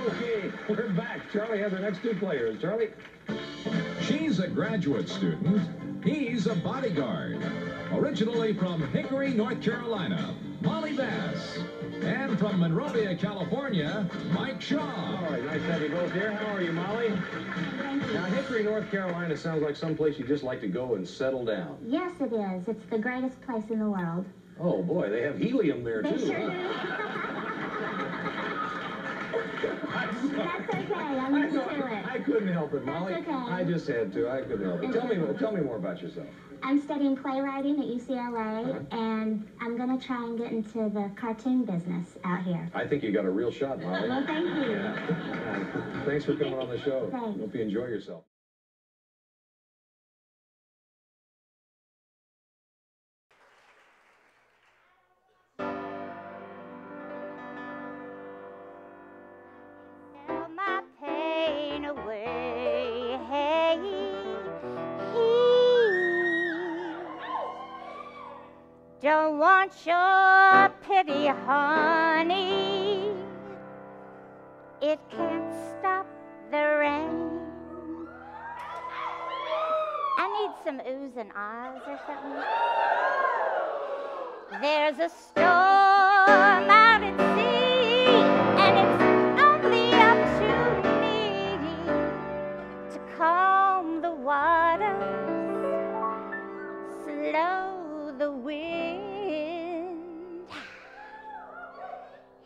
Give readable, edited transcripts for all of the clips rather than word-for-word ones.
Okay, we're back. Charlie has our next two players. Charlie? She's a graduate student. He's a bodyguard. Originally from Hickory, North Carolina, Molly Bass. And from Monrovia, California, Mike Shaw. All right, nice to have you both here. How are you, Molly? Thank you. Now, Hickory, North Carolina sounds like someplace you just like to go and settle down. Yes, it is. It's the greatest place in the world. Oh, boy, they have helium there, They too. sure do. That's okay. I'm used to it. I couldn't help it, Molly. That's okay. I just had to. I couldn't help it. Tell me more about yourself. I'm studying playwriting at UCLA, and I'm going to try and get into the cartoon business out here. I think you got a real shot, Molly. Well, thank you. Yeah. Thanks for coming on the show. Thanks. Hope you enjoy yourself. My pain away, hey, don't want your pity, honey. It can't stop the rain. I need some oohs and ahs or something. There's a storm out at sea, and it's only up to me to calm the waters, slow the wind,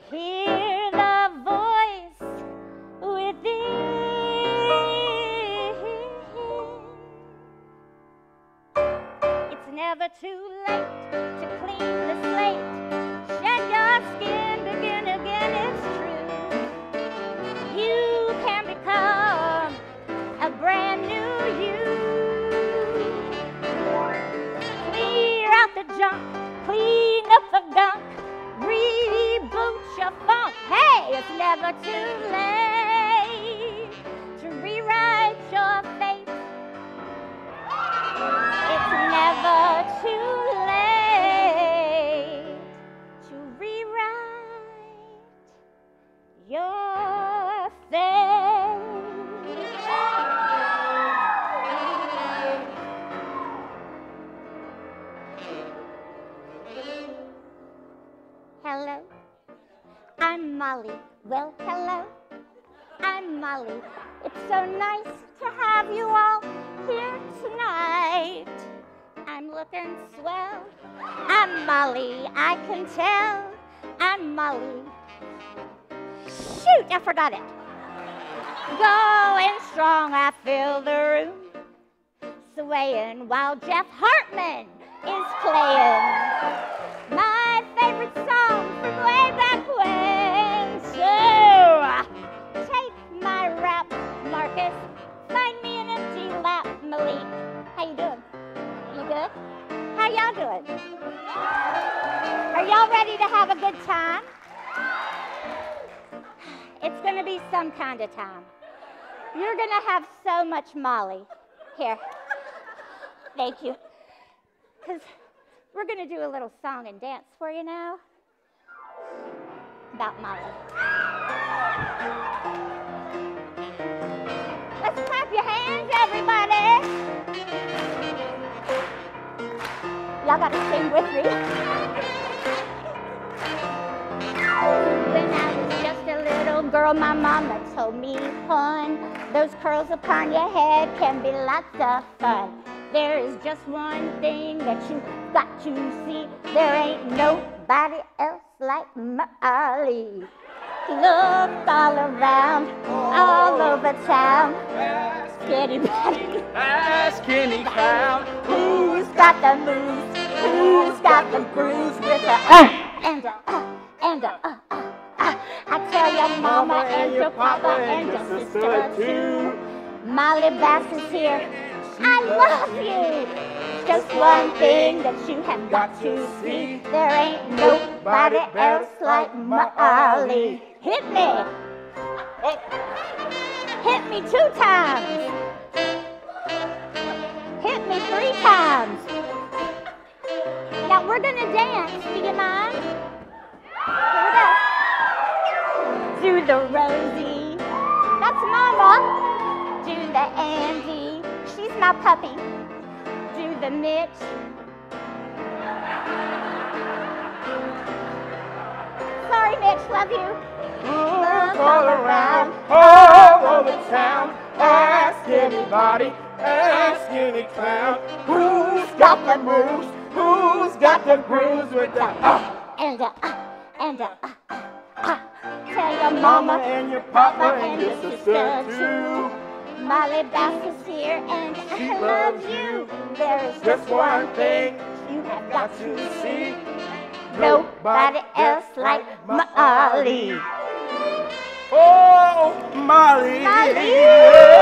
hear the voice within. It's never too late to clean the slate, shed your skin, begin again, it's true. You can become a brand new you. Clear out the junk, clean up the gunk, reboot your funk. Hey, it's never too late to rewrite your fate. It's never too late to rewrite your fate. Hello, I'm Molly. Well, hello, I'm Molly. It's so nice to have you all here tonight. I'm looking swell. I'm Molly, I can tell. I'm Molly. Shoot, I forgot it. Going strong, I feel the room swaying while Jeff Hartman is playing my favorite song from way back when. So, take my rap, Marcus. Find me an empty lap, Malik. How you doing? You good? How y'all doing? Are y'all ready to have a good time? It's gonna be some kind of time. You're gonna have so much Molly. Here. Thank you. Because we're gonna do a little song and dance for you now about Molly. Let's clap your hands, everybody. Y'all gotta sing with me. When I was just a little girl, my mama told me, "Hon, those curls upon your head can be lots of fun. There is just one thing that you got to see. There ain't nobody else like Molly. Look all around, all over town. Ask anybody, ask any clown. Who's got the moves? Who's got the grooves with the and a and a I tell your mama and your papa and your sister too. Molly Bass is here. I love you. Just one thing that you have got to see. There ain't nobody else like Molly. Hit me. Hit me 2 times. Hit me 3 times. Now we're gonna dance. Do you mind? Here we go. Do the Rosie. That's Mama. Do the Andy. She's my puppy. Do the Mitch. Sorry, Mitch. Love you. Look all around, all over town. Ask anybody, ask any clown. Who's got the moves? Who's got the grooves with the And tell your mama mama and your papa and your sister too? Molly Bass is here and She I loves love you. you. There is Just one thing you have got got to to see. nobody else like Molly. Oh, Molly. Molly. Hey.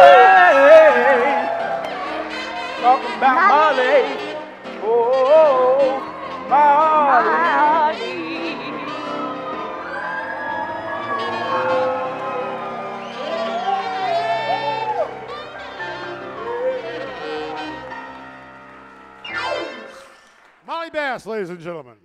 Talk about Molly. Molly. Oh, Molly. Molly Bass, ladies and gentlemen.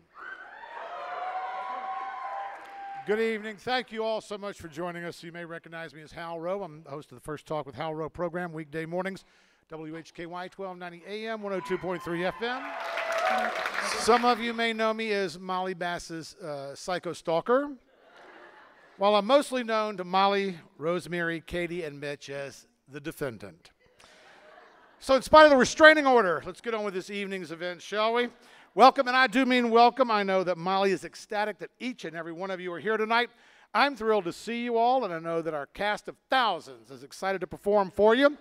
Good evening. Thank you all so much for joining us. You may recognize me as Hal Rowe. I'm the host of the First Talk with Hal Rowe program, weekday mornings, WHKY 1290 AM, 102.3 FM. Some of you may know me as Molly Bass's psycho stalker, while I'm mostly known to Molly, Rosemary, Katie, and Mitch as the defendant. So in spite of the restraining order, let's get on with this evening's event, shall we? Welcome, and I do mean welcome. I know that Molly is ecstatic that each and every one of you are here tonight. I'm thrilled to see you all, and I know that our cast of thousands is excited to perform for you.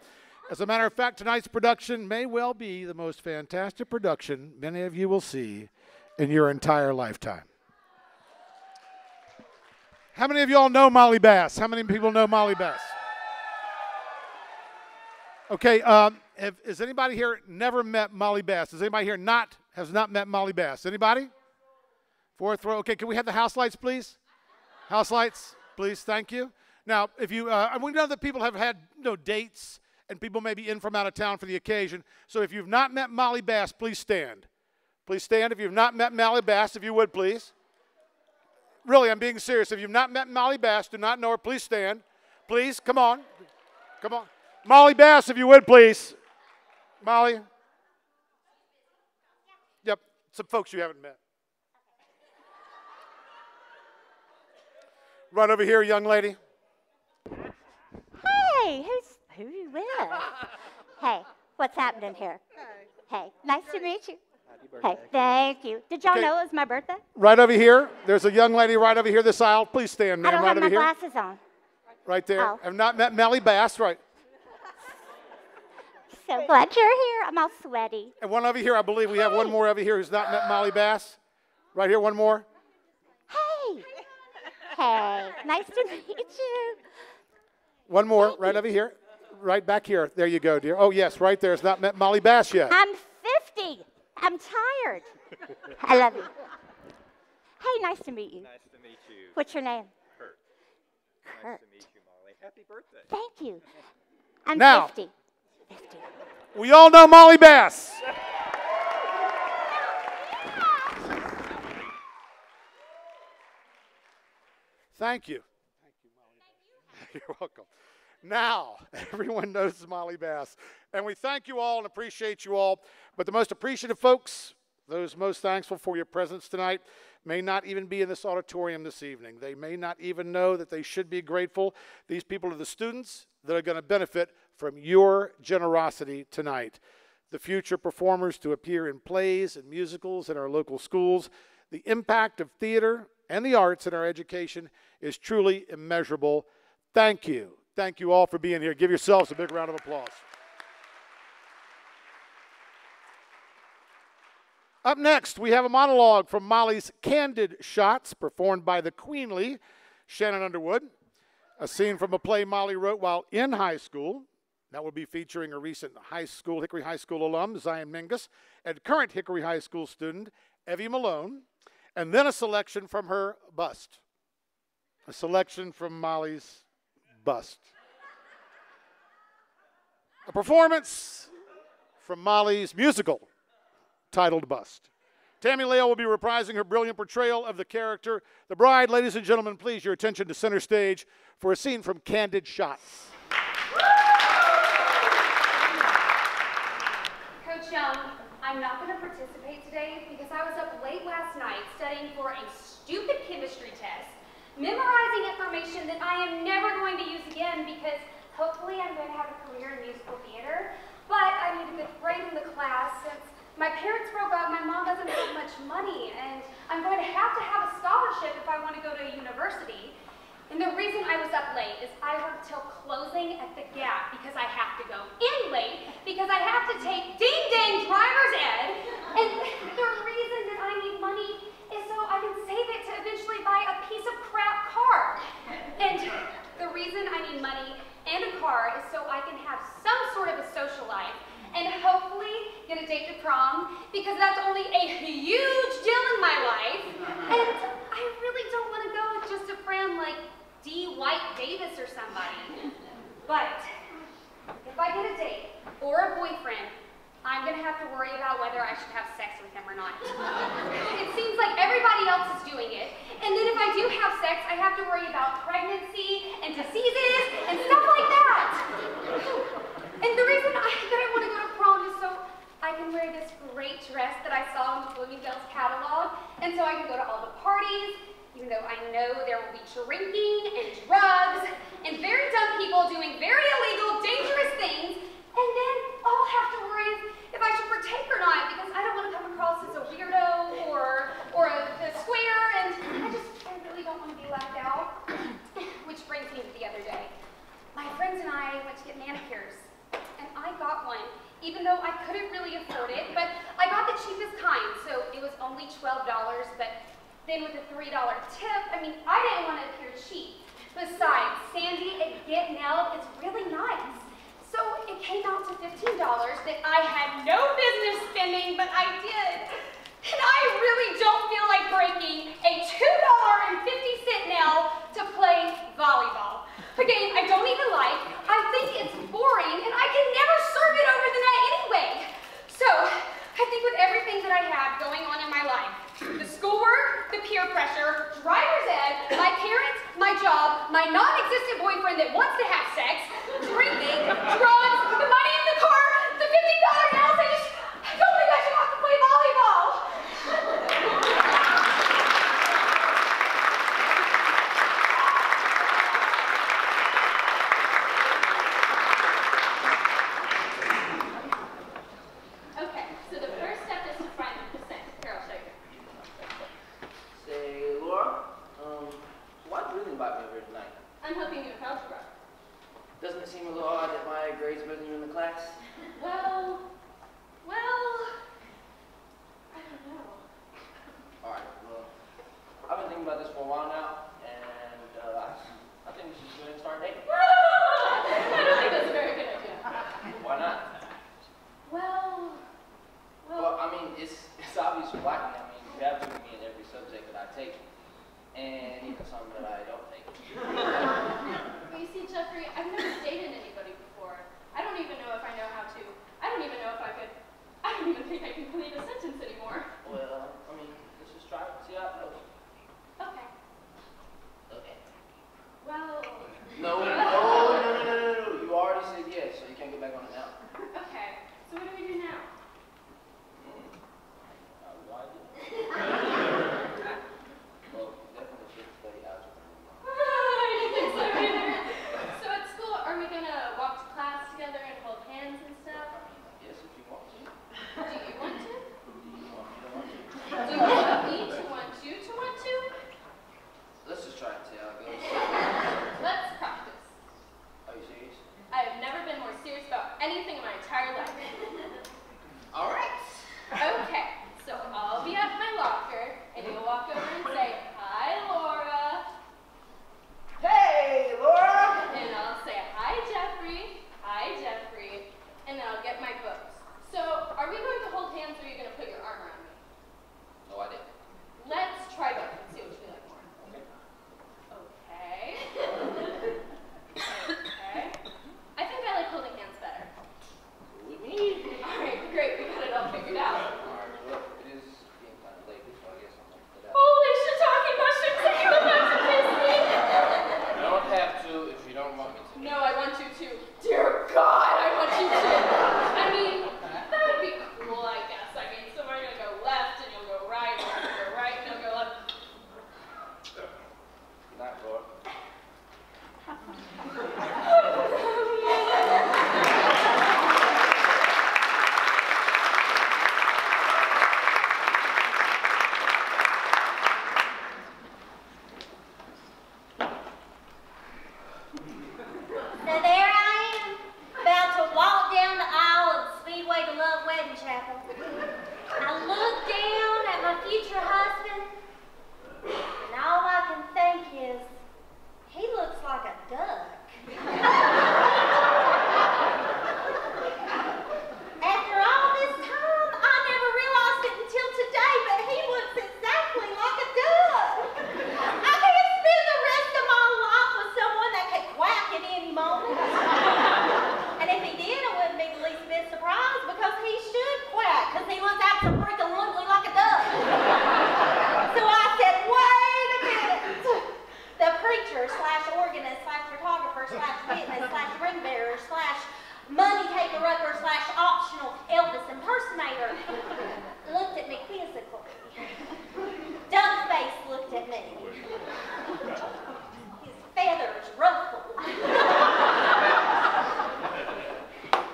As a matter of fact, tonight's production may well be the most fantastic production many of you will see in your entire lifetime. How many of you all know Molly Bass? How many people know Molly Bass? Okay, has anybody here never met Molly Bass? Has anybody here has not met Molly Bass? Anybody? Fourth row. Okay, can we have the house lights, please? House lights, please. Thank you. Now, if you, we know that people have had dates, and people may be in from out of town for the occasion. So if you've not met Molly Bass, please stand. Please stand if you've not met Molly Bass, if you would, please. Really, I'm being serious. If you've not met Molly Bass, do not know her, please stand. Please, come on. Come on. Molly Bass, if you would, please. Molly. Yep, some folks you haven't met. Right over here, young lady. Hey, who you with? Hey, what's happening here? Hey, nice to meet you. Hey, thank you. Did y'all know it was my birthday? Right over here. There's a young lady right over here this aisle. Please stand, ma'am, I don't right have over my here. glasses on. Right there. Oh. I've not met Molly Bass, right. So glad you're here. I'm all sweaty. And one over here, I believe we have one more over here who's not met Molly Bass. Right here, one more. Hey. Hey, nice to meet you. One more, right over here. Right back here. There you go, dear. Oh, yes, right there. Has not met Molly Bass yet. I'm 50. I'm tired. I love you. Hey, nice to meet you. Nice to meet you. What's your name? Kurt. Kurt. Nice to meet you, Molly. Happy birthday. Thank you. I'm Now. 50. 50. We all know Molly Bass. Thank you. Thank you, Molly. You're welcome. Now, everyone knows Molly Bass. And we thank you all and appreciate you all. But the most appreciative folks, those most thankful for your presence tonight, may not even be in this auditorium this evening. They may not even know that they should be grateful. These people are the students that are going to benefit from your generosity tonight. The future performers to appear in plays and musicals in our local schools. The impact of theater and the arts in our education is truly immeasurable. Thank you. Thank you all for being here. Give yourselves a big round of applause. Up next, we have a monologue from Molly's Candid Shots, performed by the queenly Shannon Underwood. A scene from a play Molly wrote while in high school. That will be featuring a recent Hickory High School alum, Zion Mingus, and current Hickory High School student, Evie Malone, and then a selection from her bust. A selection from Molly's bust. A performance from Molly's musical titled Bust. Tammy Lale will be reprising her brilliant portrayal of the character, the bride. Ladies and gentlemen, please your attention to center stage for a scene from Candid Shots. Coach Young, I'm not going to participate today because I was up late last night studying for a stupid chemistry test, memorizing information that I am never going to use again because hopefully I'm going to have a career in musical theater. But I need a good grade in the class since my parents broke up, my mom doesn't have much money, and I'm going to have a scholarship if I want to go to a university. And the reason I was up late is I worked till closing at the Gap because I have to go in late because I have to take ding-dang driver's ed. And the reason that I need money is so I can save it to eventually buy a piece of crap car. And the reason I need money and a car is so I can have some sort of a social life and hopefully get a date to prom, because that's only a huge deal in my life. And I really don't want to go with just a friend like D. White Davis or somebody. But if I get a date or a boyfriend, I'm going to have to worry about whether I should have sex with him or not. It seems like everybody else is doing it. And then if I do have sex, I have to worry about pregnancy and diseases and stuff like that. And the reason that I want to go to prom is so I can wear this great dress that I saw in the Bloomingdale's catalog, and so I can go to all the parties, even though I know there will be drinking and drugs and very dumb people doing very illegal, dangerous things, and then I'll have to worry if I should partake or not, because I don't want to come across as a weirdo or a square, and I really don't want to be left out. Which brings me to the other day. My friends and I went to get manicures. And I got one, even though I couldn't really afford it, but I got the cheapest kind, so it was only $12, but then with a $3 tip, I mean, I didn't want to appear cheap. Besides, Sandy at Get Nailed is really nice. So it came out to $15 that I had no business spending, but I did. And I really don't feel like breaking a $2.50 nail to play volleyball. A game I don't even like, I think it's boring, and I can never serve it over the net anyway. So, I think with everything that I have going on in my life, the schoolwork, the peer pressure, driver's ed, my parents, my job, my non-existent boyfriend that wants to have sex, drinking, drugs, the money in the car, the $50 nails, I don't think I should have to play volleyball. I'm helping you with algebra. Doesn't it seem a little odd that my grade's better than you in the class? Well, I don't know. Alright, well, I've been thinking about this for a while now, and I think we should go ahead and start dating. I don't think that's a very good idea. Why not? Well, I mean, it's obvious you like me. I mean, you have to with me in every subject that I take, and even some that I don't take. But you see, Jeffrey, I've never dated anybody before. I don't even know if I know how to. I don't even know if I could. I don't even think I can complete a sentence anymore. Well, I mean, let's just try it and see how it goes. Okay. preacher slash organist slash photographer slash witness slash ring bearer slash money taker upper slash optional Elvis impersonator looked at me quizzically. Duckface looked at me. His feathers ruffled.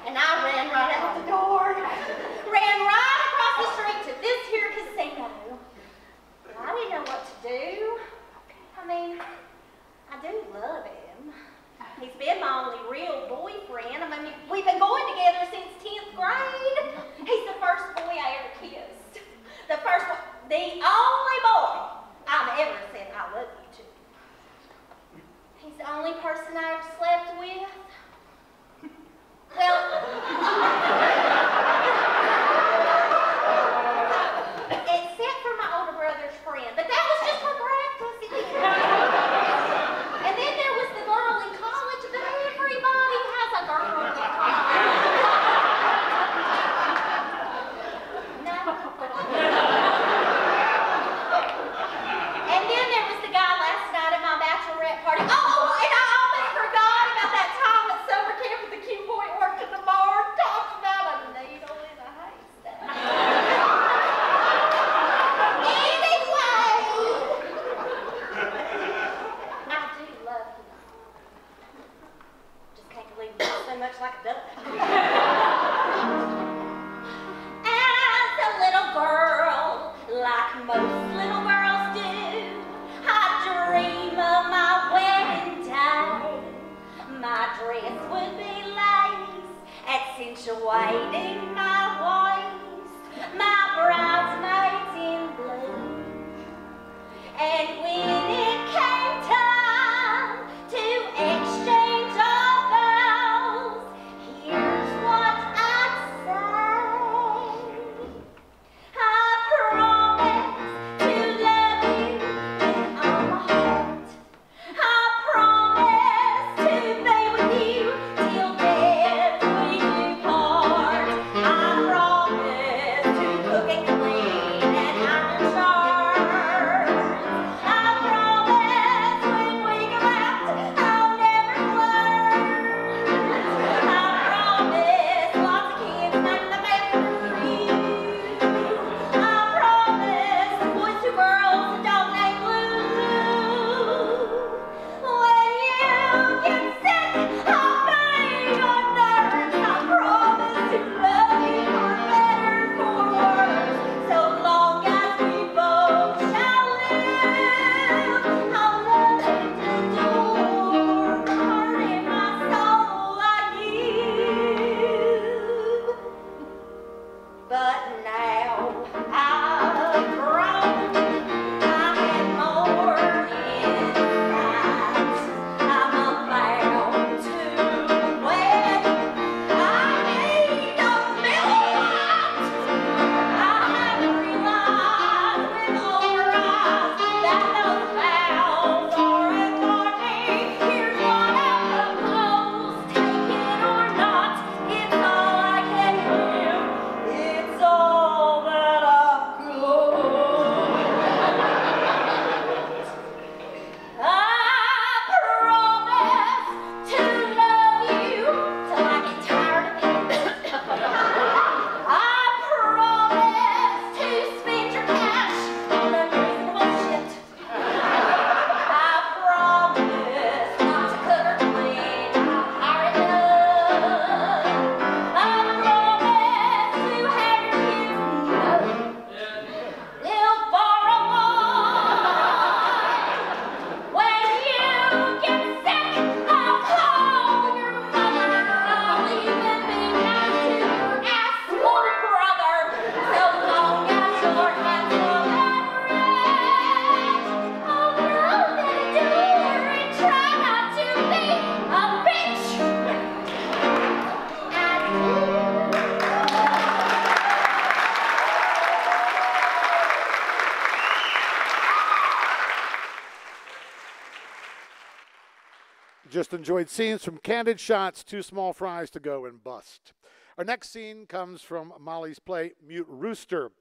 And I ran right out the door. Ran right across the street to this here casino. I didn't know what to do. I mean, I do love him. He's been my only real boyfriend. I mean, we've been going together since 10th grade. He's the first boy I ever kissed. The first one, the only boy I've ever said I love you to. He's the only person I ever slept with. Well, except for my older brother's friend, but that was just for practice. And then there was the girl in college, but everybody has a girl in college. No. And then there was the guy last night at my bachelorette party. Oh, and I almost forgot about that time at summer camp with the cute boy worked at the bar and talked about a needle in a haystack. I do love him. Just can't believe him so much like a duck. As a little girl, like most little girls do, I dream of my wedding day. My dress would be lace, accentuating my waist, my bridesmaids in blue. And when it came time to exchange our vows, here's what I'd say. I promise to love you with all my heart. I promise to be with you till death we do part. I promise to cook and clean and iron sharp. I promise when we go out, I'll never flirt. I promise lots of kids name them after you. I promise boys to girls a dog named Blue. When you get sick, I'll be your nurse. I promise to love you for better, for worse, so long as we both shall live. I'll love and adore the heart in my soul I give. But now I've grown, I have more insight. I'm bound to wed. I need a million. I have realized with older eyes that those vows are important. Here's what I propose: take it or not. It's all I can give. It's all that I've got. I promise to love you till I get tired of it. I promise to spend your cash on unreasonable shit. I promise not to cook or clean. I'll hire it done. I promise to have your kids live for a while. When you get sick, I'll call your mother. I'll even be nice to your asshole brother, so long as you're handsome and rich. I'll love and adore and try not to be a bitch. I do. Just enjoyed scenes from Candid Shots, Too Small Fries to Go and Bust. Our next scene comes from Molly's play, Mute Rooster.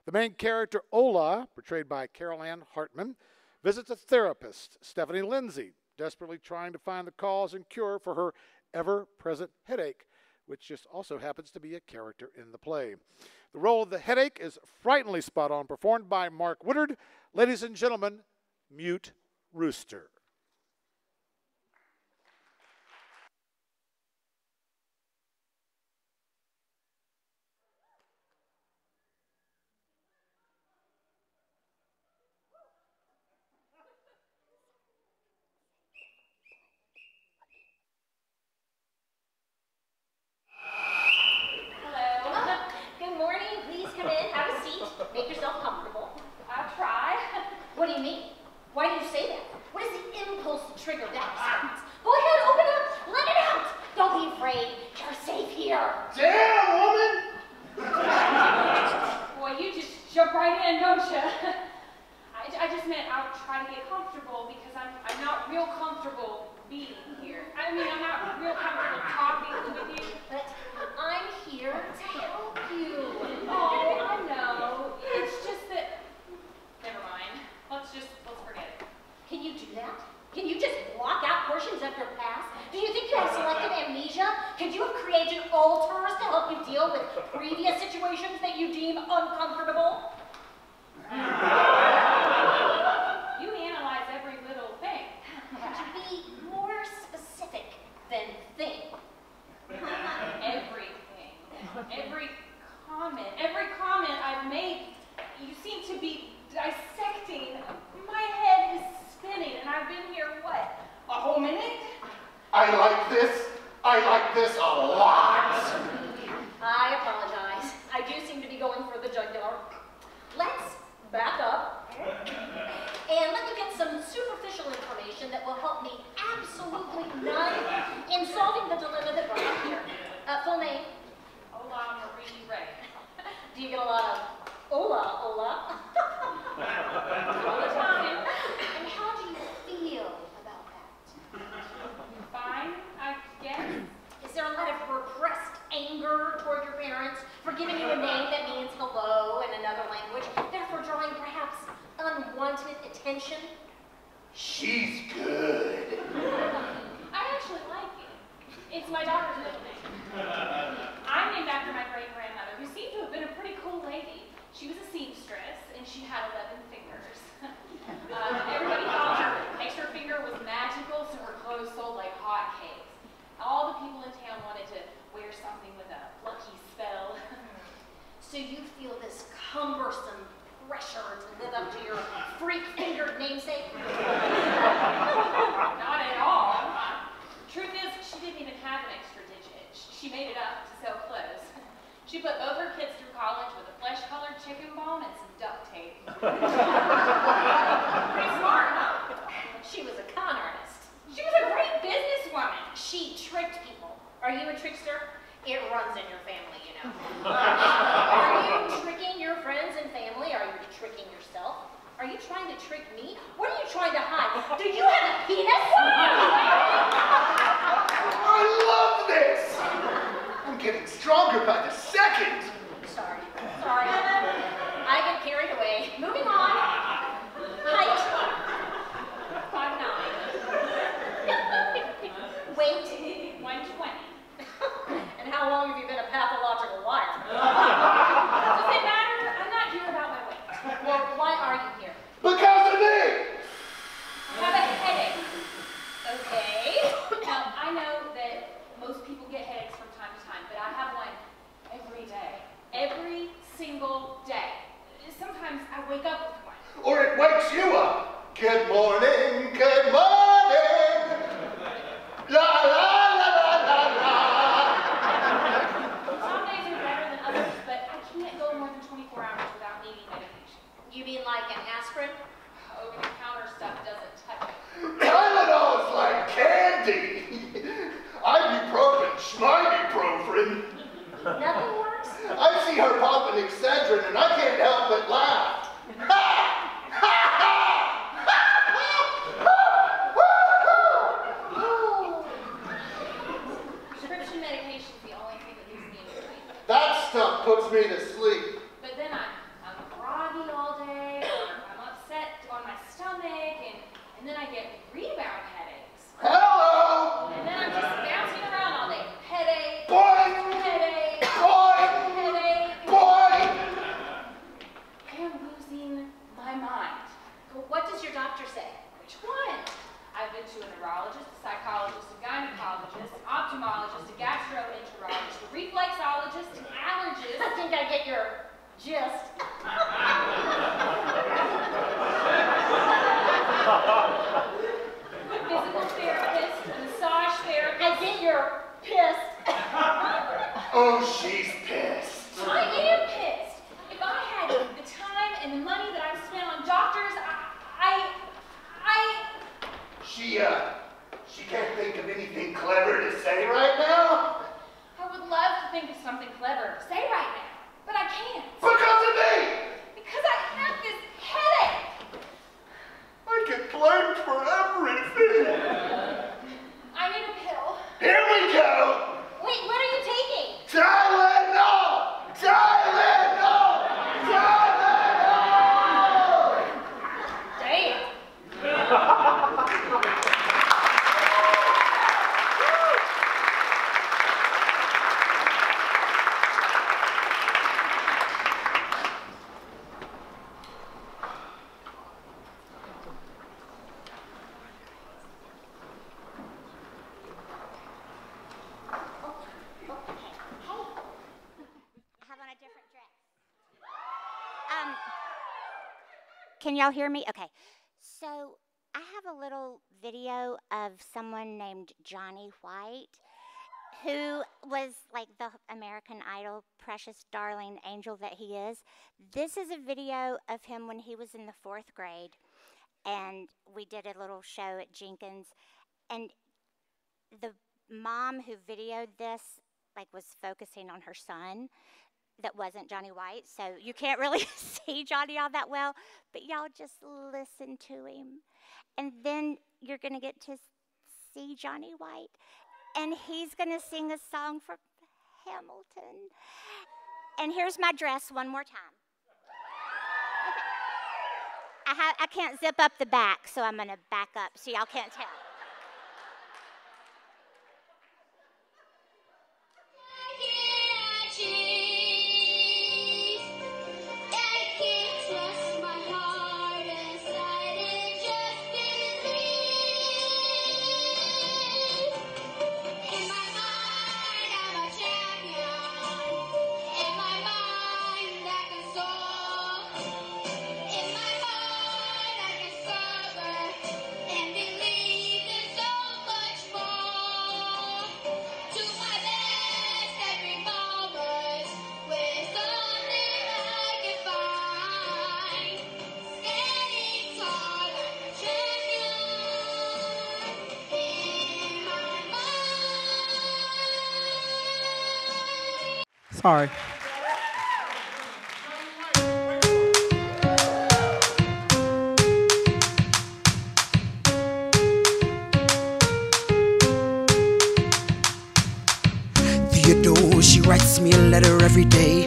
The main character, Ola, portrayed by Carol Ann Hartman, visits a therapist, Stephanie Lindsay, desperately trying to find the cause and cure for her ever-present headache, which just also happens to be a character in the play. The role of the headache is frighteningly spot on, performed by Mark Woodard. Ladies and gentlemen, Mute Rooster. Good morning. Please come in, have a seat, make yourself comfortable. I'll try. What do you mean? Why do you say that? What is the impulse to trigger that response? Go ahead, open up, let it out. Don't be afraid. You're safe here. Damn, woman! Boy, you just jump right in, don't you? I just meant I'll try to get comfortable because I'm not real comfortable being here. I mean, I'm not real comfortable talking with you. But I'm here to help you. Oh, I know. It's just that. Never mind. Let's forget it. Can you do that? Can you just block out portions of your past? Do you think you have selective amnesia? Could you have created alters to help you deal with previous situations that you deem uncomfortable? You analyze every little thing. Could you be more specific than thing? Everything. Every comment I've made, you seem to be dissecting. My head is spinning, and I've been here, what, a whole minute? I like this a lot. I apologize. I do seem to be going for the jugular. Let's back up and let me get some superficial information that will help me absolutely none in solving the dilemma that brought me here. Full name? Hola, Marie Ray. Do you get a lot of hola, hola? All the time. And how do you feel about that? Fine, I guess. Is there a lot of repressed anger toward your parents for giving you a name that means hello in another language, therefore drawing perhaps unwanted attention? She's good. I actually like it. It's my daughter's middle name. I'm named after my great-grandmother, who seemed to have been a pretty cool lady. She was a seamstress, and she had 11 fingers. Everybody thought her extra finger was magical, so her clothes sold like hotcakes. All the people in town wanted to wear something with a lucky spell. So you feel this cumbersome pressure to live up to your freak-fingered namesake? Not at all. Truth is, she didn't even have an extra digit. She made it up to sell clothes. She put both her kids through college with a flesh-colored chicken bone and some duct tape. Pretty smart, huh? She was a con artist. She was a great businesswoman. She tricked people. Are you a trickster? It runs in your family, you know. Are you tricking your friends and family? Are you tricking yourself? Are you trying to trick me? What are you trying to hide? Do you have a penis? I love this. I'm getting stronger by the second. Sorry. I get carried away. Moving on. Height. 5'9". Weight. 120. And how long have you been a pathological liar? Does it matter? I'm not here about my weight. Well, why are you here? Because of me. I have a headache. Okay. Now, I know that most people get headaches from time to time, but I have one every day. Every single day. Sometimes I wake up with one. Or it wakes you up. Good morning, good morning. La la la la la la. Some days are better than others, but I can't go more than 24 hours without needing medication. You mean like an aspirin? Over-the-counter stuff doesn't touch it. Tylenol's like candy. Ibuprofen, schmibuprofen. Nothing works? I see her popping Excedrin and I can't help but laugh. Ha! Ha ha! Prescription medication's the only thing that leaves me in between. That stuff puts me to sleep. But then I'm groggy all day, or I'm upset on my stomach, and then I get rebound headaches. a psychologist, a gynecologist, an ophthalmologist, a gastroenterologist, a reflexologist, an allergist. I think I get your gist. Physical therapist, a massage therapist. I get your pissed. Oh, she's pissed. I am pissed. If I had the time and the money that I've spent on doctors, She can't think of anything clever to say right now? I would love to think of something clever to say right now, but I can't. Because of me! Because I have this headache. I get blamed for everything. I need a pill. Here we go! Wait, what are you taking? Tylenol! Tylenol! Tylenol! Damn. Can y'all hear me? Okay. So I have a little video of someone named Johnny White, who was like the American Idol precious darling angel that he is. This is a video of him when he was in the 4th grade, and we did a little show at Jenkins, and the mom who videoed this was focusing on her son that wasn't Johnny White, so you can't really see Johnny all that well, but y'all just listen to him. And then you're going to get to see Johnny White, and he's going to sing a song for Hamilton. And here's my dress one more time. Okay. I can't zip up the back, so I'm going to back up so y'all can't tell. Sorry. Theodore, she writes me a letter every day.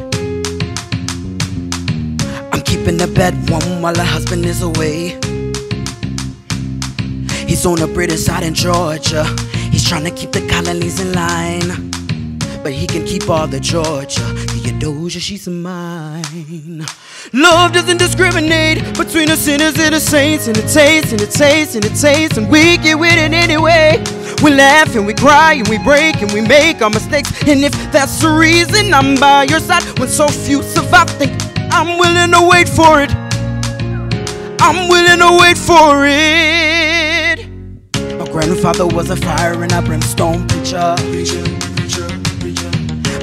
I'm keeping the bed warm while her husband is away. He's on the British side in Georgia. He's trying to keep the colonies in line, but he can keep all the Georgia. Theodosia, she's mine. Love doesn't discriminate between the sinners and the saints, and it tastes, and it tastes, and it tastes, and we get with it anyway. We laugh and we cry and we break and we make our mistakes, and if that's the reason I'm by your side when so few survive, think I'm willing to wait for it. I'm willing to wait for it. My grandfather was a fire and a brimstone preacher.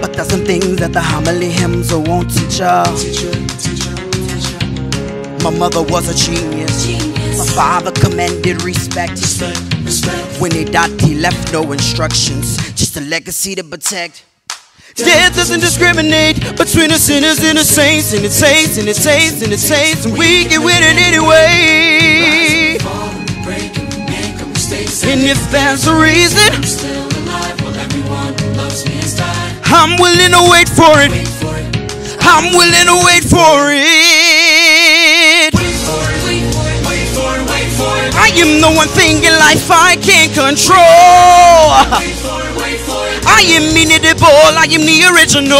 But there's some things that the homily hymns won't teach ya. My mother was a genius. My father commanded respect. When he died, he left no instructions, just a legacy to protect. Death doesn't discriminate between the sinners and the saints, and it tastes, and it tastes, and it tastes, and we get with it anyway. And if there's a reason, I'm willing to wait for it. I'm willing to wait for it. I am the one thing in life I can't control. I am inimitable, I am the original.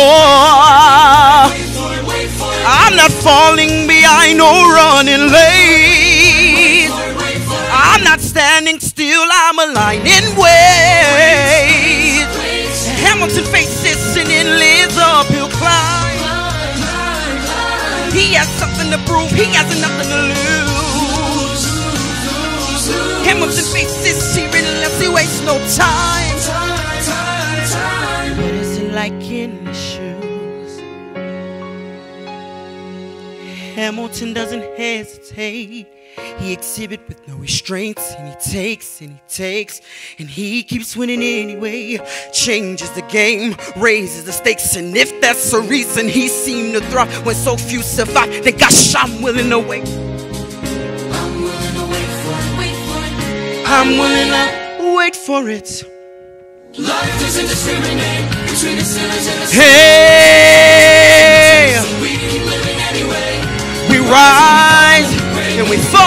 I'm not falling behind or running late. I'm not standing still, I'm a lying in wait. Hamilton faces an endless uphill climb. He has something to prove, he has nothing to lose. Hamilton faces here unless he wastes no time. What is it like in the shoes? Hamilton doesn't hesitate. He exhibits with no restraints, and he takes, and he takes, and he keeps winning anyway. Changes the game, raises the stakes, and if that's a reason he seemed to thrive when so few survive, then gosh, I'm willing to wait. I'm willing to wait for it. Wait for it. I'm willing to wait for it. Life doesn't discriminate between the sinners and the saints. Hey, we keep living anyway. We rise and we fall.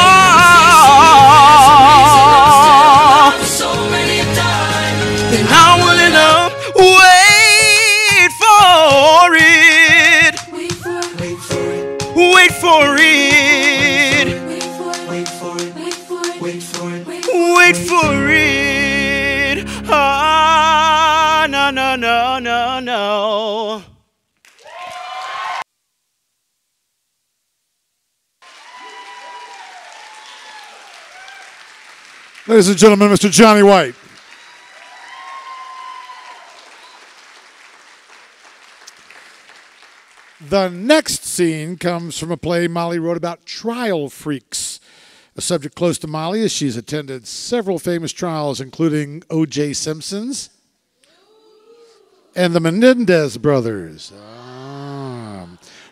So many times, then I'm willing to wait for it. Wait for it. Wait for it. Wait for it. Wait for it. Wait for it. Wait for it. Wait for it. Ah, no, no, no, no, no. Ladies and gentlemen, Mr. Johnny White. The next scene comes from a play Molly wrote about trial freaks, a subject close to Molly as she's attended several famous trials, including O.J. Simpson's and the Menendez brothers.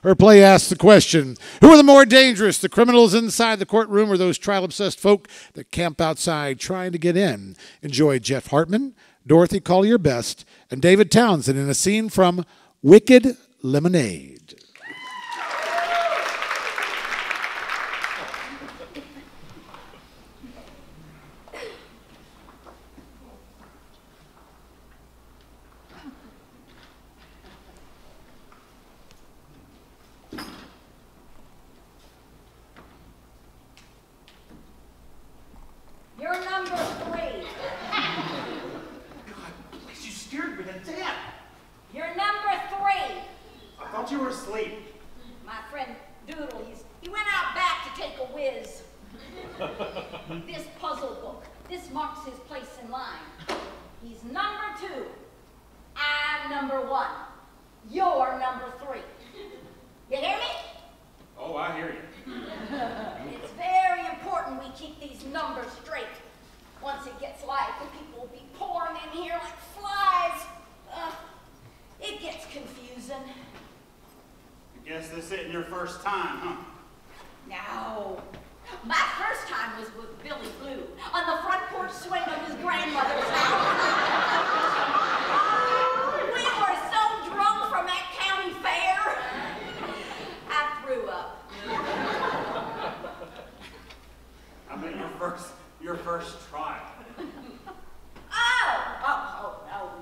Her play asks the question, who are the more dangerous, the criminals inside the courtroom or those trial-obsessed folk that camp outside trying to get in? Enjoy Jeff Hartman, Dorothy Collier Best, and David Townsend in a scene from Wicked Lemonade. You're number 3. God, please, you scared me to death. You're number 3. I thought you were asleep. My friend Doodle, he went out back to take a whiz. This puzzle book, this marks his place in line. He's number 2. I'm number 1. You're number 3. You hear me? Oh, I hear you. It's very important we keep these numbers straight. Once it gets light, the people will be pouring in here like flies. It gets confusing. I guess this isn't your first time, huh? No. My first time was with Billy Blue on the front porch swing of his grandmother's house. We were so drunk from that county fair, I threw up. I meant your first trial.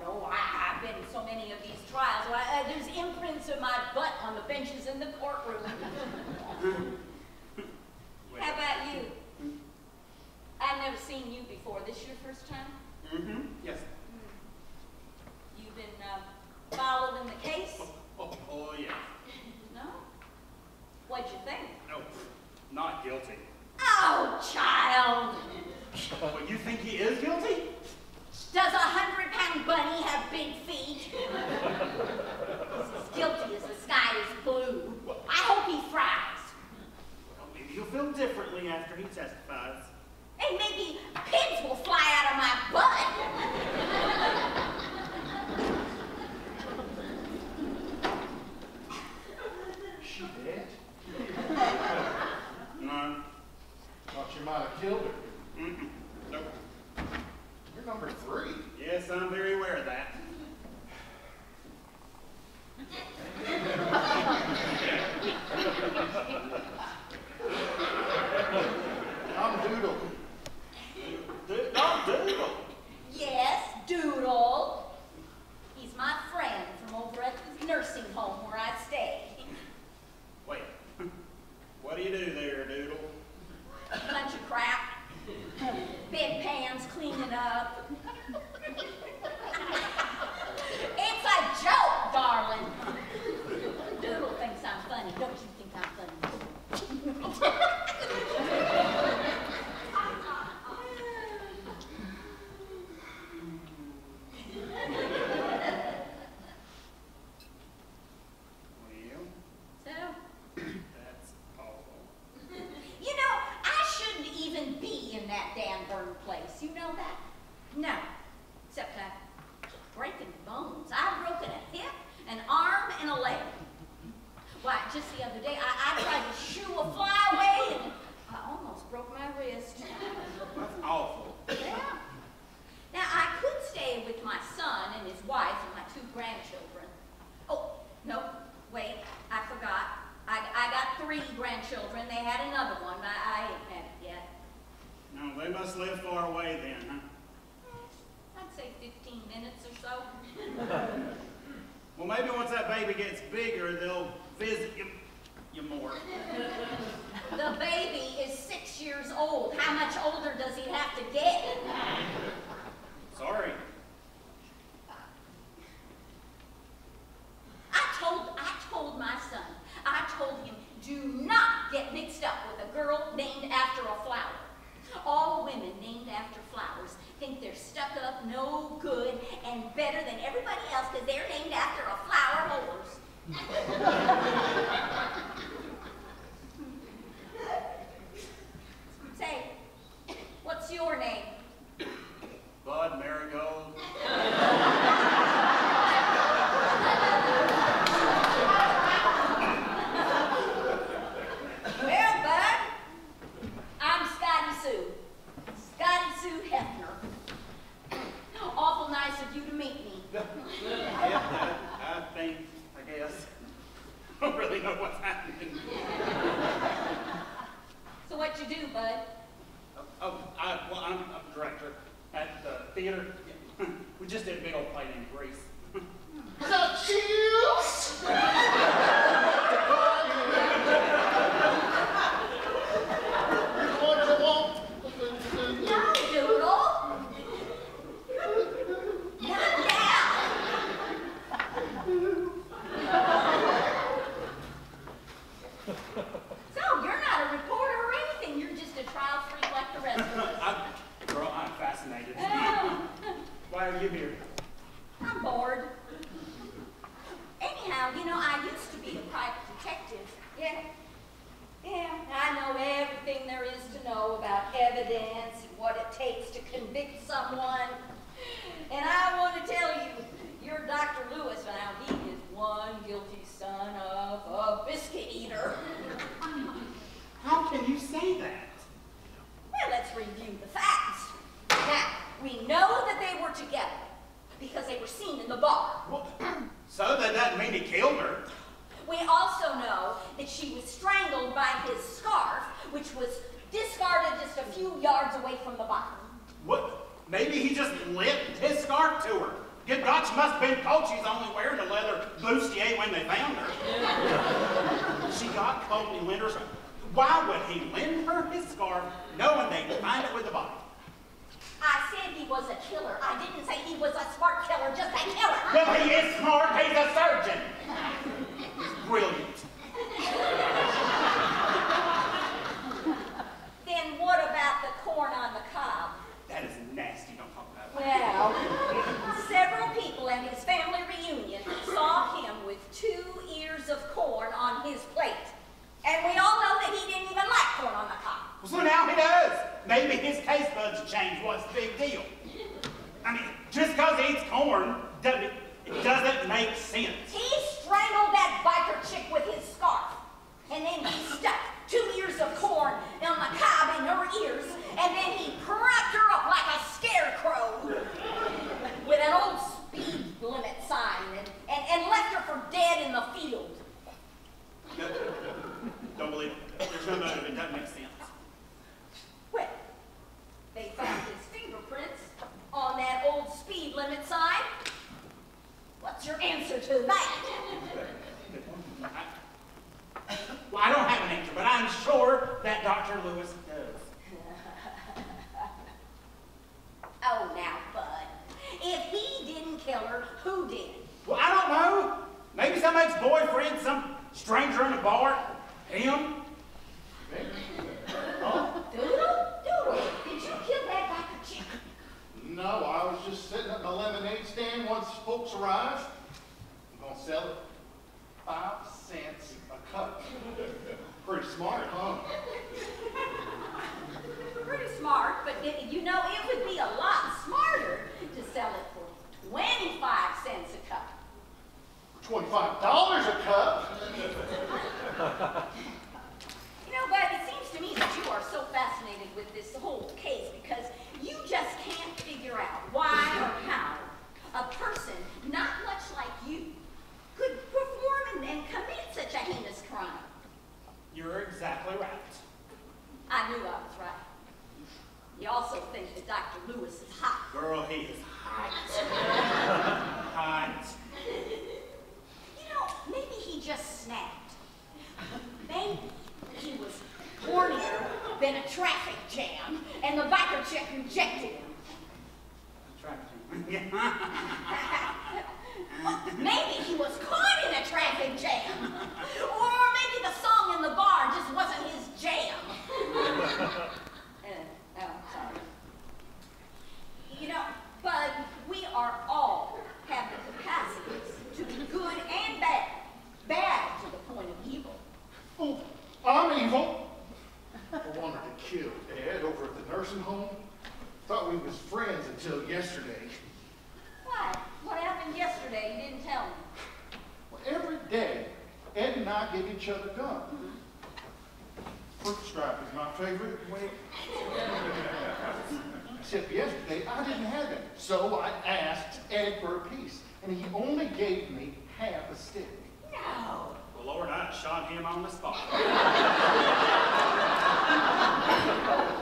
No, I've been in so many of these trials. There's imprints of my butt on the benches in the courtroom. How about you? I've never seen you before. This your first time? Mm-hmm. Yes. You've been following the case? Oh, yeah. No? What'd you think? No, not guilty. Oh, child! But you think he is guilty? Does a 100-pound bunny have big feet? He's as guilty as the sky is blue. I hope he fries. Well, maybe he'll feel differently after he testifies. And maybe pigs will fly out of my butt. She dead? No. Thought you might have killed her. Mm-mm. Nope. You're number 3. Yes, I'm very aware of that. I'm Doodle. Doodle? Yes, Doodle. He's my friend from over at the nursing home where I stay. Wait. What do you do there, Doodle? A bunch of crap. Been must live far away then, huh? I'd say 15 minutes or so. Well, maybe once that baby gets bigger, they'll visit you more. The baby is 6 years old. How much older does he have to get? Sorry. I told my son, I told him, do not get mixed up with a girl named after a flower. All women named after flowers think they're stuck up, no good, and better than everybody else because they're named after a flower horse. Say, what's your name? Bud Marigold. Well, Bud, I'm Scotty Sue. Scotty Sue Hefner. Awful nice of you to meet me. Yeah, I guess. I don't really know what's happening. So what you do, Bud? Well, I'm a director at the theater. We just did a big old play named Grease. Cheers! No, Doodle. Not now. So, you're not a reporter or anything. You're just a trial freak like the rest of us. Girl, I'm fascinated. Why are you here? I'm bored. Anyhow, you know, I used to be a private detective. Yeah, I know everything there is to know about evidence and what it takes to convict someone. And I want to tell you, your Dr. Lewis, now he is one guilty son of a biscuit eater. How can you say that? Well, let's review the facts. Now, we know that they were together because they were seen in the bar. So that doesn't mean he killed her. We also know that she was strangled by his scarf, which was discarded just a few yards away from the body. What? Maybe he just lent his scarf to her. Good God, she must have been cold. She's only wearing a leather bustier when they found her. She got cold and he lent her. Why would he lend her his scarf knowing they'd find it with the body? I said he was a killer. I didn't say he was a smart killer, just a killer. Well, he is smart. He's a surgeon. He's brilliant. Then what about the corn on the cob? That is nasty. Don't talk about it. Well, several people at his family reunion saw him with 2 ears of corn on his plate. And we all know that he didn't even like corn on the cob. Well, so now he does. Maybe his taste buds changed. What's the big deal? I mean, just because he eats corn doesn't make sense. He strangled that biker chick with his scarf. And then he stuck 2 ears of corn on the cob in her ears. And then he propped her up like a scarecrow with an old speed limit sign and left her for dead in the field. Don't believe it. There's no motive. It doesn't make sense. Well, they found his fingerprints on that old speed limit sign. What's your answer to that? Well, I don't have an answer, but I'm sure that Dr. Lewis does. Oh, now, Bud. If he didn't kill her, who did? Well, I don't know. Maybe some ex-boyfriend, some stranger in a bar. Him? Doodle, did you kill that biker chick? No, I was just sitting at my lemonade stand once folks arrived. I'm gonna sell it 5 cents a cup. Pretty smart, huh? Pretty smart, but you know, it would be a lot smarter to sell it for 25 cents a cup. $25 a cup? You know, Bud, it seems to me that you are so fascinated with this whole case because you just can't figure out why or how a person not much like you could perform and commit such a heinous crime. You're exactly right. I knew I was right. You also Height. You know, maybe he just snapped. Maybe he was hornier than a traffic jam, and the biker chick rejected him. Maybe he was caught in a traffic jam. Or maybe the song in the bar just wasn't his jam. Sorry. You know, but we are all have the capacities to be good and bad. Bad to the point of evil. Oh, I'm evil. I wanted to kill Ed over at the nursing home. Thought we was friends until yesterday. What? What happened yesterday? You didn't tell me. Well, every day, Ed and I give each other gum. Fruit stripe is my favorite. Except yesterday, I didn't have any. So I asked Ed for a piece, and he only gave me half a stick. No. Well, Lord, I shot him on the spot.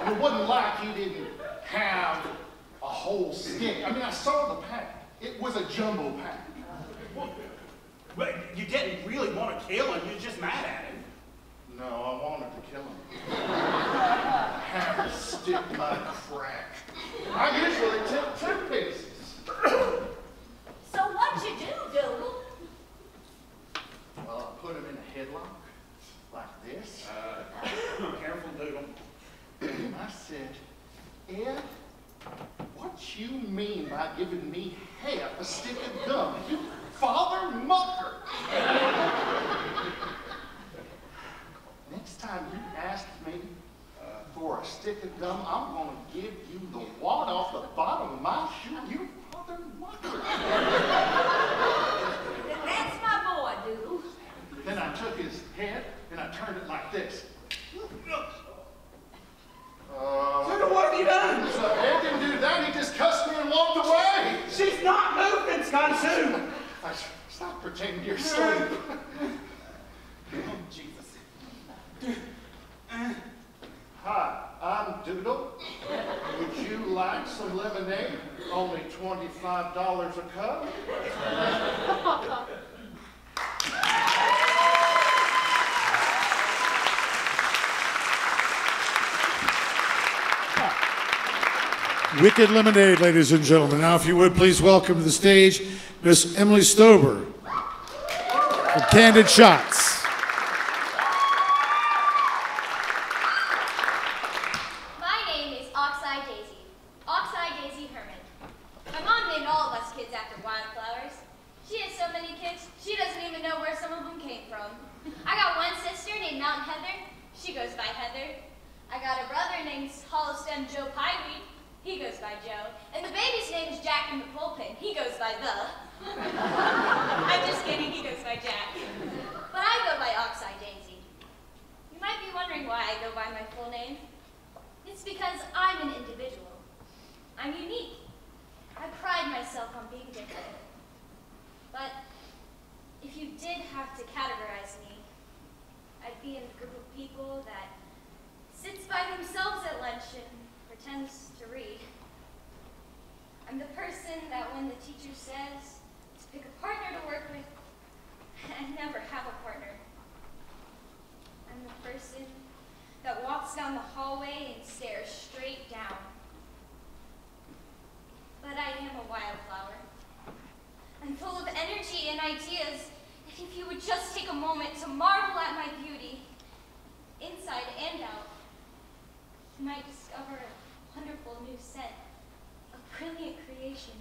And it wasn't like he didn't have a whole stick. I mean, I saw the pack. It was a jumbo pack. Well, you didn't really want to kill him. You were just mad at him. No, I wanted to kill him. Half a stick my crack. I usually take 10 pieces. So what'd you do, Doodle? Well, I put him in a headlock, like this. Careful, Doodle. And I said, Ed, what you mean by giving me half a stick of gum? You father mucker! Next time you ask me for a stick of gum, I'm going to give you the wad off the bottom of my shoe. You father mucker! That's my boy, Doodle. Then I took his head and I turned it like this. So what have you done? So Ed didn't do that. He just cussed me and walked away. She's not moving, Skansu. Stop pretending you're asleep. Oh, Jesus. Hi, I'm Doodle. Would you like some lemonade? Only $25 a cup. Wicked Lemonade, ladies and gentlemen. Now, if you would, please welcome to the stage Miss Emily Stober for Candid Shots. My name is Oxeye Daisy. Oxeye Daisy Herman. My mom named all of us kids after wildflowers. She has so many kids, she doesn't even know where some of them came from. I got one sister named Mountain Heather. She goes by Heather. I got a brother named Hollow Stem Joe Pieweed. He goes by Joe. And the baby's name's Jack in the Pulpit. He goes by the. I'm just kidding, he goes by Jack. But I go by Oxeye Daisy. You might be wondering why I go by my full name. It's because I'm an individual. I'm unique. I pride myself on being different. But if you did have to categorize me, I'd be in a group of people that sits by themselves at lunch and pretends to read. I'm the person that when the teacher says to pick a partner to work with, I never have a partner. I'm the person that walks down the hallway and stares straight down. But I am a wildflower. I'm full of energy and ideas, and if you would just take a moment to marvel at my beauty, inside and out, you might discover a wonderful new scent, a brilliant creation.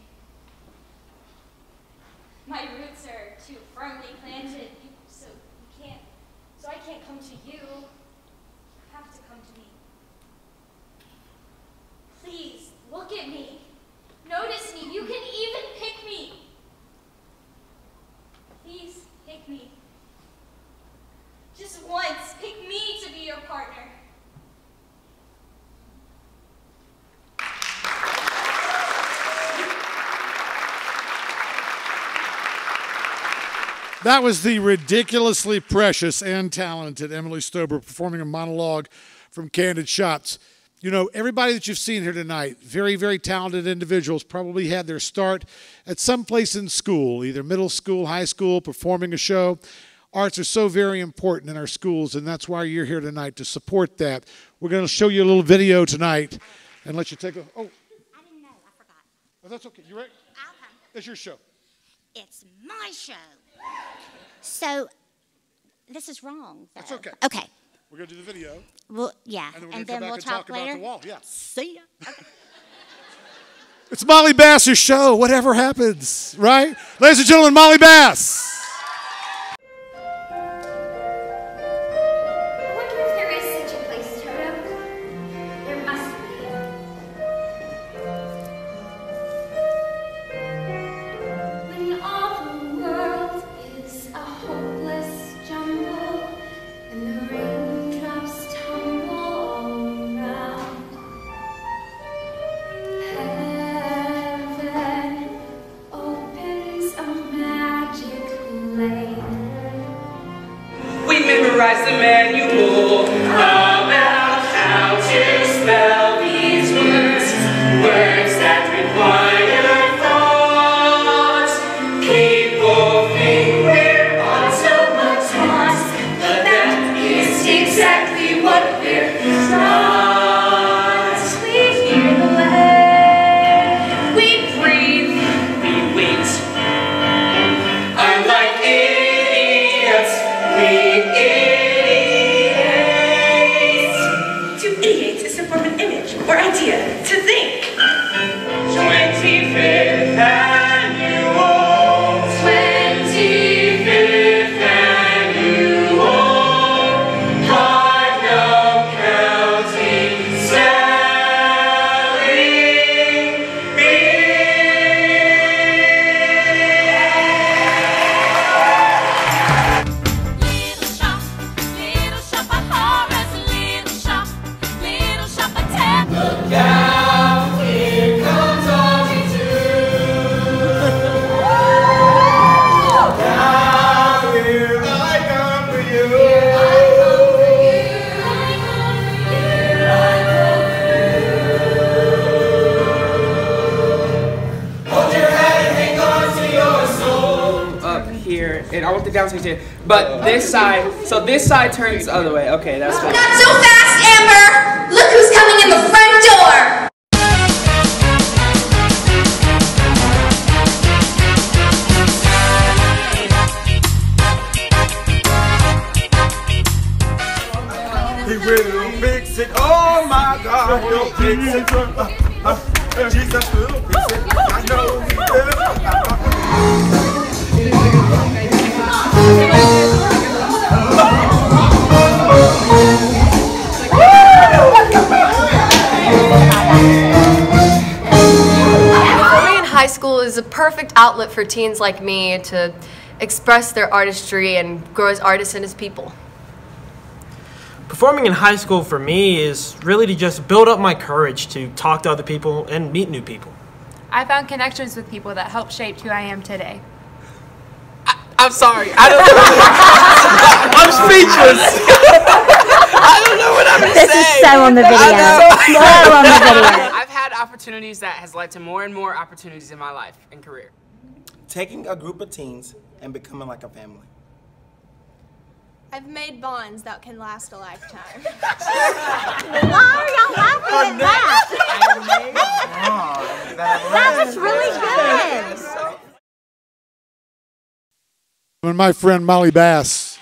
My roots are too firmly planted, so I can't come to you. You have to come to me. Please, look at me. Notice me. You can even pick me. Please, pick me. Just once, pick me to be your partner. That was the ridiculously precious and talented Emily Stober performing a monologue from Candid Shots. You know, everybody that you've seen here tonight, very, very talented individuals, probably had their start at some place in school, either middle school, high school, performing a show. Arts are so very important in our schools, and that's why you're here tonight, to support that. We're going to show you a little video tonight and let you take a... Oh. I didn't know. I forgot. Oh, that's okay. You ready? I'll come. It's your show. It's my show. So, this is wrong, though. That's okay. Okay. We're going to do the video. Well, yeah. And then we'll talk later. about the wall. Yeah. See ya. Okay. It's Molly Bass's show. Whatever happens, right? Ladies and gentlemen, Molly Bass. I wonder if there is such a place, Toto. There must be. When all the world is a hopeless jumble, and the raindrops tumble all around, heaven opens a magic lane. We memorized the manual about how to spell these words, words that require thought. People think we're on so much task, but that is exactly what we're not. We hear the land, we breathe, we wait. Unlike idiots, we idiots. To ideate is to form an image or idea, to think. 25th Annual. 25th Annual. Putnam County Spelling Little shop of horrors, little shop of terror. Look out, here comes RG2. Look out, here I come for you. Here I come for you. Here I come for you. Hold your head and hang on to your soul. Up here, and I want the downstage here. But this side, so this side turns the other way. Okay, that's fine. Not so fast, Amber! Look who's coming in the front door! He will fix it. Oh my God, he'll fix it. Jesus will fix it. I know he Performing in high school is a perfect outlet for teens like me to express their artistry and grow as artists and as people. Performing in high school for me is really to just build up my courage to talk to other people and meet new people. I found connections with people that helped shape who I am today. I'm sorry. I don't know. I'm speechless. I don't know what I'm going to say. This is so on the video. So on the video. I've had opportunities that has led to more and more opportunities in my life and career. Taking a group of teens and becoming like a family. I've made bonds that can last a lifetime. Why are y'all laughing at that? That was really good. And my friend Molly Bass.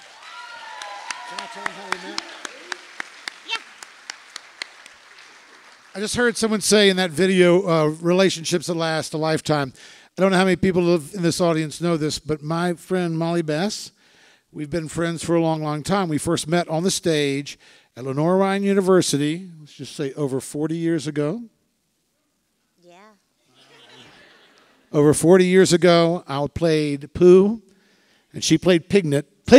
I just heard someone say in that video, relationships that last a lifetime. I don't know how many people in this audience know this, but my friend Molly Bass, we've been friends for a long, long time. We first met on the stage at Lenore Ryan University, let's just say over 40 years ago. Yeah. Over 40 years ago, I played Pooh, and she played Piglet. I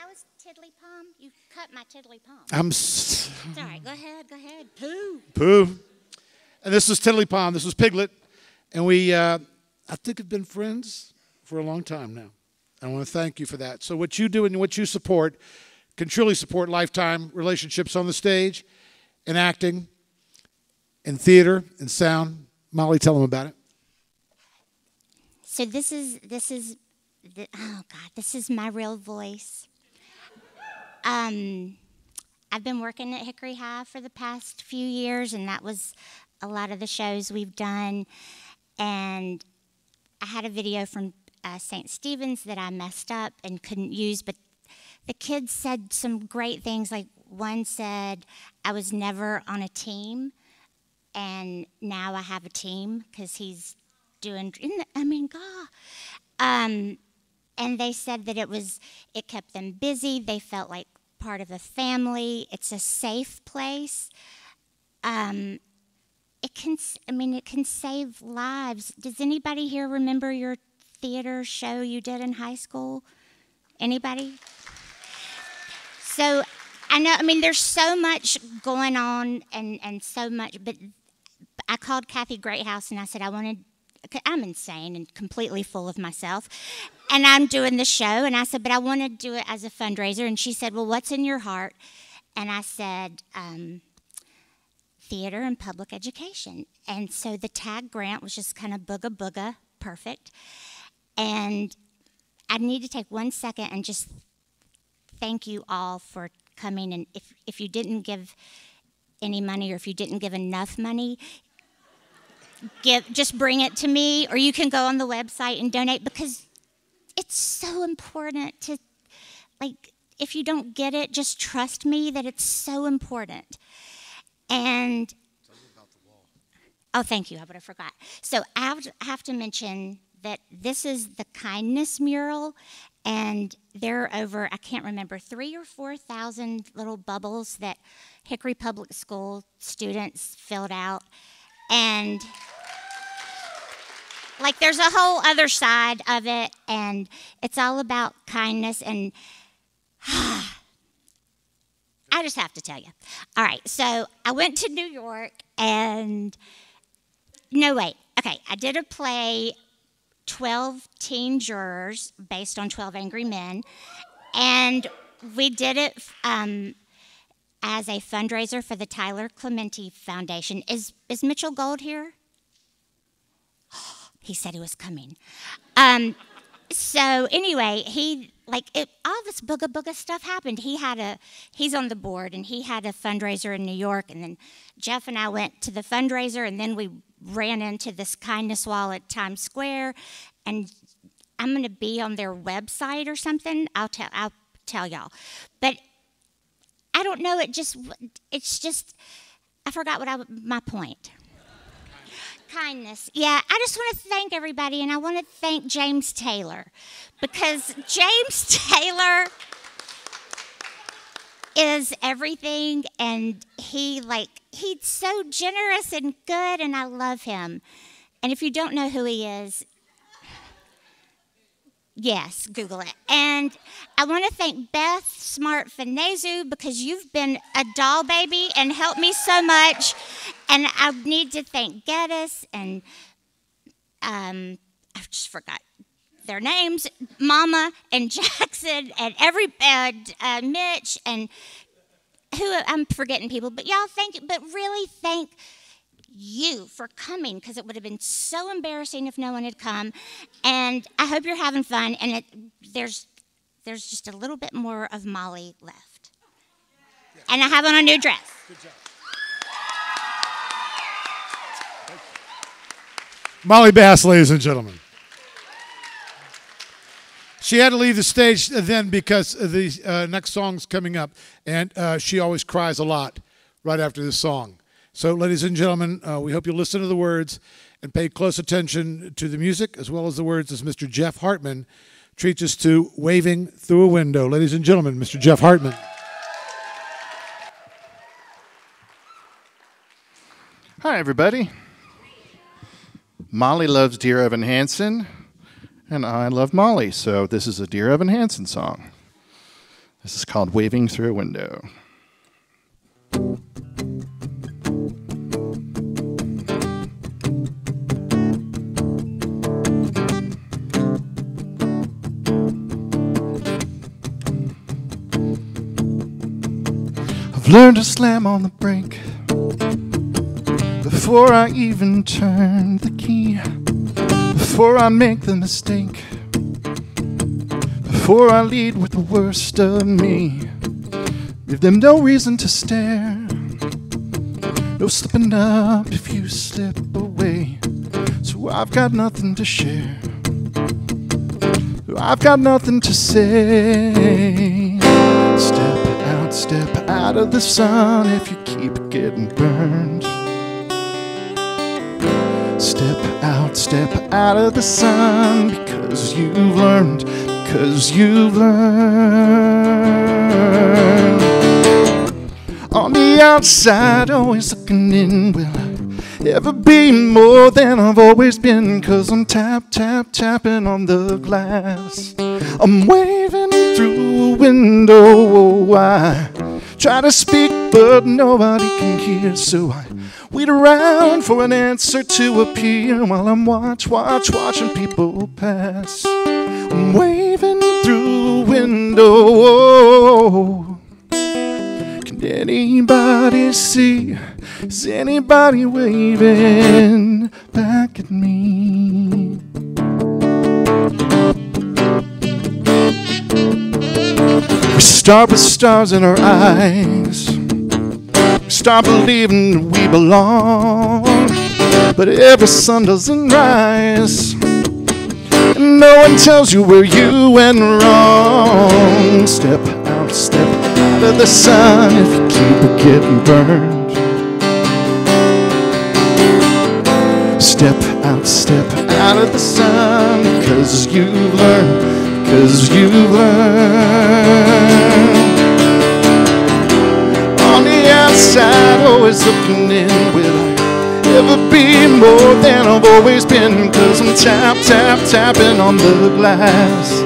was Tiddly Palm. You cut my Tiddly Palm. It's all right. Go ahead. Go ahead. Pooh. And this was Tiddly Palm. This was Piglet. And we, I think, have been friends for a long time now. I want to thank you for that. So what you do and what you support can truly support lifetime relationships on the stage. in acting, in theater, in sound. Molly, tell them about it. So this is my real voice. I've been working at Hickory High for the past few years, and that was a lot of the shows we've done. And I had a video from St. Stephen's that I messed up and couldn't use, but the kids said some great things. Like one said, I was never on a team, and now I have a team because he's doing, God. And they said that it kept them busy. They felt like part of a family. It's a safe place. It can save lives. Does anybody here remember your theater show you did in high school? Anybody? So I know, there's so much going on and so much, but I called Kathy Greathouse and I said, I'm insane and completely full of myself. And I'm doing the show. And I said, but I want to do it as a fundraiser. And she said, well, what's in your heart? And I said, theater and public education. And so the TAG grant was just kind of booga booga, perfect. And I need to take 1 second and just thank you all for coming. And if you didn't give any money, or if you didn't give enough money, just bring it to me, or you can go on the website and donate, because it's so important to, if you don't get it, just trust me that it's so important. And oh, thank you, I would have forgot. So I have to mention that this is the kindness mural, and there are over, I can't remember, 3,000 or 4,000 little bubbles that Hickory Public School students filled out. And there's a whole other side of it, and it's all about kindness. And I just have to tell you. All right, so I went to New York, and I did a play, 12 Teen Jurors, based on 12 Angry Men, and we did it as a fundraiser for the Tyler Clementi Foundation. Is Mitchell Gold here? He said he was coming. So anyway, all this booga booga stuff happened. He's on the board, and he had a fundraiser in New York, and then Jeff and I went to the fundraiser, and then we ran into this kindness wall at Times Square, and I'm going to be on their website or something. I'll tell y'all. But I don't know, it's just, I forgot my point. Kindness. Yeah, I just want to thank everybody, and I want to thank James Taylor, because James Taylor is everything, and he's so generous and good, and I love him. And if you don't know who he is, yes, Google it. And I want to thank Beth Smart Finezu, because you've been a doll baby and helped me so much. And I need to thank Geddes and I just forgot their names, Mama and Jackson and Mitch and who I'm forgetting people. But y'all thank you. But really thank you for coming, because it would have been so embarrassing if no one had come. And I hope you're having fun. And there's just a little bit more of Molly left. And I have on a new dress. Good job. Molly Bass, ladies and gentlemen. She had to leave the stage then because the next song's coming up, and she always cries a lot right after this song. So, ladies and gentlemen, we hope you listen to the words and pay close attention to the music as well as the words as Mr. Jeff Hartman treats us to Waving Through a Window. Ladies and gentlemen, Mr. Jeff Hartman. Hi, everybody. Molly loves Dear Evan Hansen, and I love Molly, so this is a Dear Evan Hansen song. This is called Waving Through a Window. learned to slam on the brake before I even turn the key, before I make the mistake, before I lead with the worst of me. Give them no reason to stare, no slipping up if you slip away. So I've got nothing to share, so I've got nothing to say. Step out of the sun if you keep getting burned. Step out of the sun because you've learned, because you've learned. On the outside, always looking in, will I ever be more than I've always been? 'Cause I'm tapping on the glass. I'm waving through a window. I try to speak, but nobody can hear, so I wait around for an answer to appear while I'm watching people pass. I'm waving through a window. Can anybody see? Is anybody waving back at me? We start with stars in our eyes, we start believing we belong, but every sun doesn't rise, and no one tells you where you went wrong. Step out of the sun if you keep getting burned. Step out of the sun, because you've learned, because you've learned. On the outside, always looking in, will I ever be more than I've always been? 'Cause I'm tapping on the glass,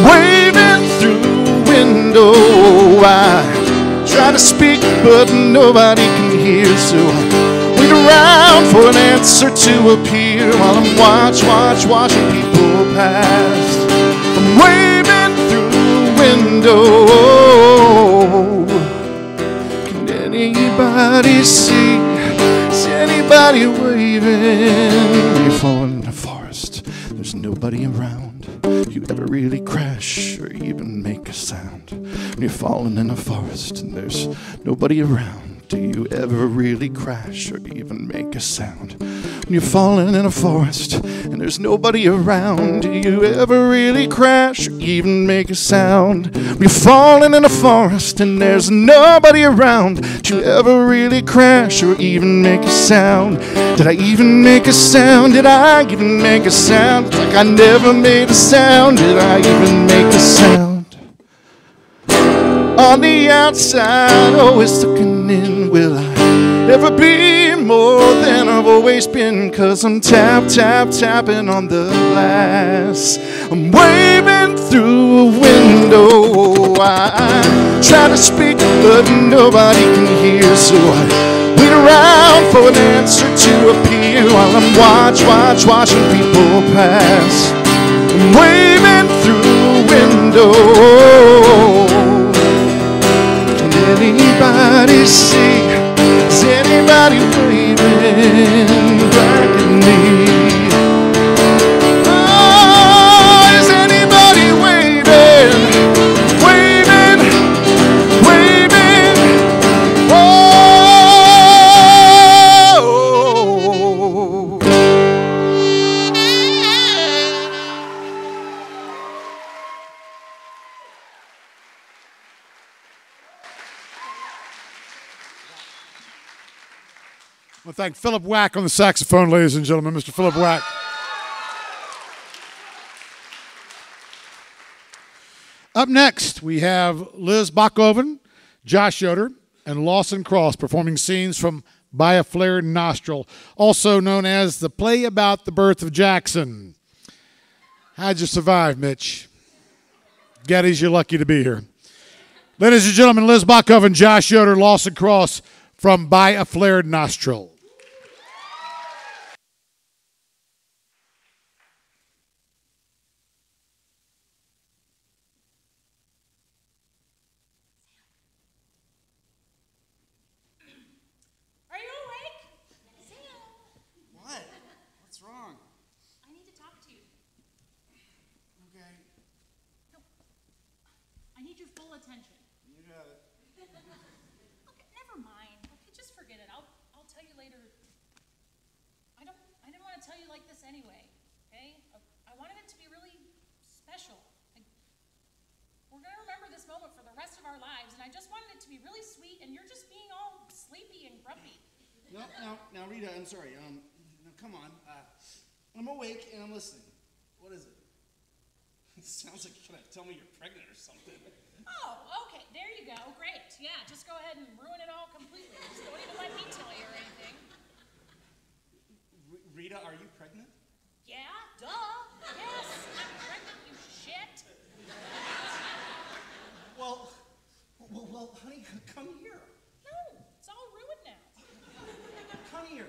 waving through a window. I try to speak, but nobody can hear, so I wait around for an answer to appear while I'm watching people pass. I'm waving through the window. Can anybody see? Is anybody waving? When you're falling in a forest, there's nobody around. You ever really crash or even make a sound? When you're falling in a forest and there's nobody around, do you ever really crash or even make a sound? When you're falling in a forest and there's nobody around, do you ever really crash or even make a sound? When you're falling in a forest and there's nobody around, do you ever really crash or even make a sound? Did I even make a sound? Did I even make a sound? It's like I never made a sound. Did I even make a sound? On the outside, always looking in, will I ever be more than I've always been? 'Cause I'm tapping on the glass. I'm waving through a window. I try to speak, but nobody can hear, so I wait around for an answer to appear while I'm watching people pass. I'm waving through a window. Anybody see? Is anybody waving back at me? Oh, is anybody waving? Waving, waving. Oh. I want to thank Philip Wack on the saxophone, ladies and gentlemen. Mr. Philip Wack. Up next, we have Liz Bachhoven, Josh Yoder, and Lawson Cross performing scenes from By a Flared Nostril, also known as the play about the birth of Jackson. How'd you survive, Mitch? Geddes, you're lucky to be here. Ladies and gentlemen, Liz Bachhoven, Josh Yoder, Lawson Cross from By a Flared Nostril. Okay. No. I need your full attention. You got it. Okay, never mind. Okay, just forget it. I'll tell you later. I didn't want to tell you like this anyway. Okay? I wanted it to be really special. We're gonna remember this moment for the rest of our lives, and I just wanted it to be really sweet, and you're just being all sleepy and grumpy. Now, Rita, I'm sorry. Now, come on. I'm awake and I'm listening. What is it? It sounds like you're gonna tell me you're pregnant or something. Oh, okay. There you go. Great. Yeah, just go ahead and ruin it all completely. Just don't even let me tell you or anything. Rita, are you pregnant? Yeah, duh. Yes, I'm pregnant, you shit. Well, honey, come here. No, it's all ruined now. Come here.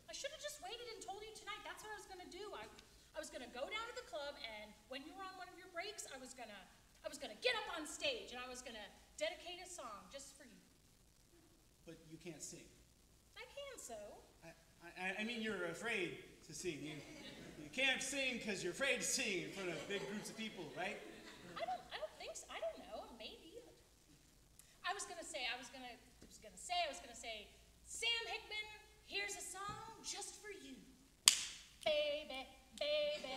I should have just waited and told you tonight. That's what I was going to do. I was going to go down to the club, and when you were on one of your breaks, I was going to get up on stage, and I was going to dedicate a song just for you. But you can't sing. I can so. I mean, you're afraid to sing. You can't sing because you're afraid to sing in front of big groups of people, right? I don't think so. I don't know. Maybe. I was gonna say, Sam Hickman, here's a song just for you. Baby, baby,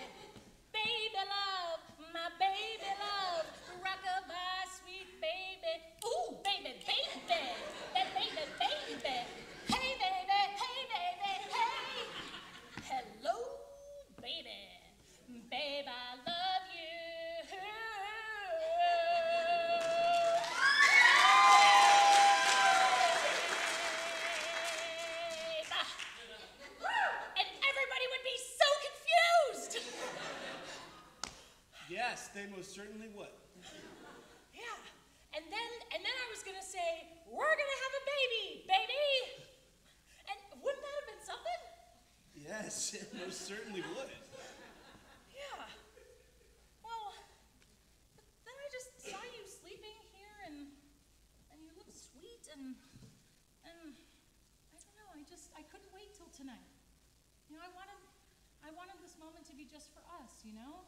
baby love, my baby love, rock-a-bye, sweet baby. Ooh, baby, baby, baby, baby. Hey, baby, hey, baby, hey. Hello, baby. Babe, I love you. And everybody would be so confused. Yes, they most certainly would. Yeah. And then I was gonna say, we're gonna have a baby, baby. And wouldn't that have been something? Yes, it most certainly would. Yeah. Well, then I just saw you sleeping here, and you look sweet, and I don't know. I couldn't wait till tonight. You know, I wanted this moment to be just for us. You know,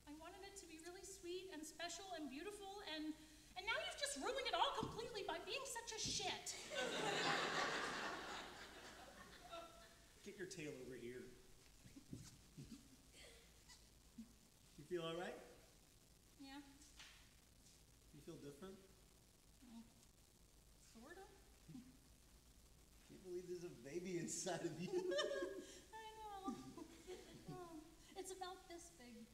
I wanted it to be really sweet and special and beautiful, and now you've just ruined it all completely by being such a shit. Get your tail over here. You feel all right? Yeah. You feel different? Sort of. Can't believe there's a baby inside of you. I know. Oh, it's about this big.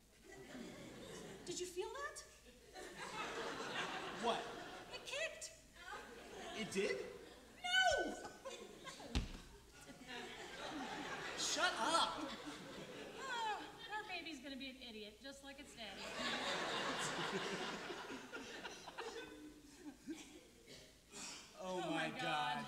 Did you feel that? What? It kicked. It did? No! Shut up! Oh, our baby's gonna be an idiot, just like its daddy. Oh my God.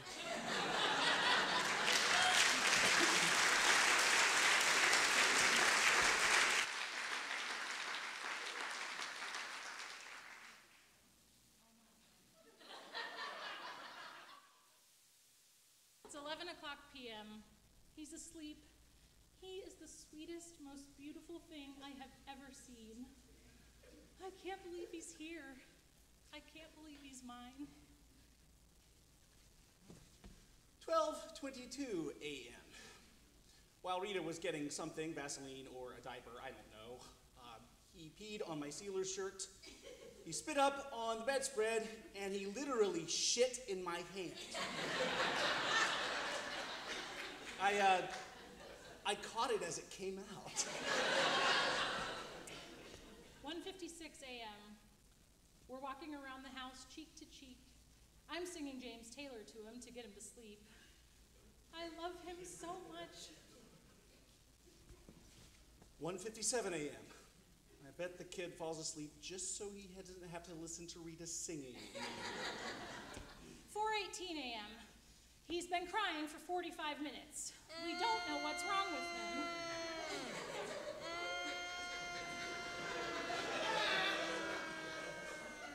It's 11:00 p.m. He's asleep. He is the sweetest, most beautiful thing I have ever seen. I can't believe he's here. I can't believe he's mine. 12:22 a.m. While Rita was getting something, Vaseline or a diaper, I don't know, he peed on my Steelers shirt, he spit up on the bedspread, and he literally shit in my hand. I caught it as it came out. 1:56 a.m. We're walking around the house cheek to cheek. I'm singing James Taylor to him to get him to sleep. I love him so much. 1:57 a.m. I bet the kid falls asleep just so he doesn't have to listen to Rita singing. 4:18 a.m. He's been crying for 45 minutes. We don't know what's wrong with him.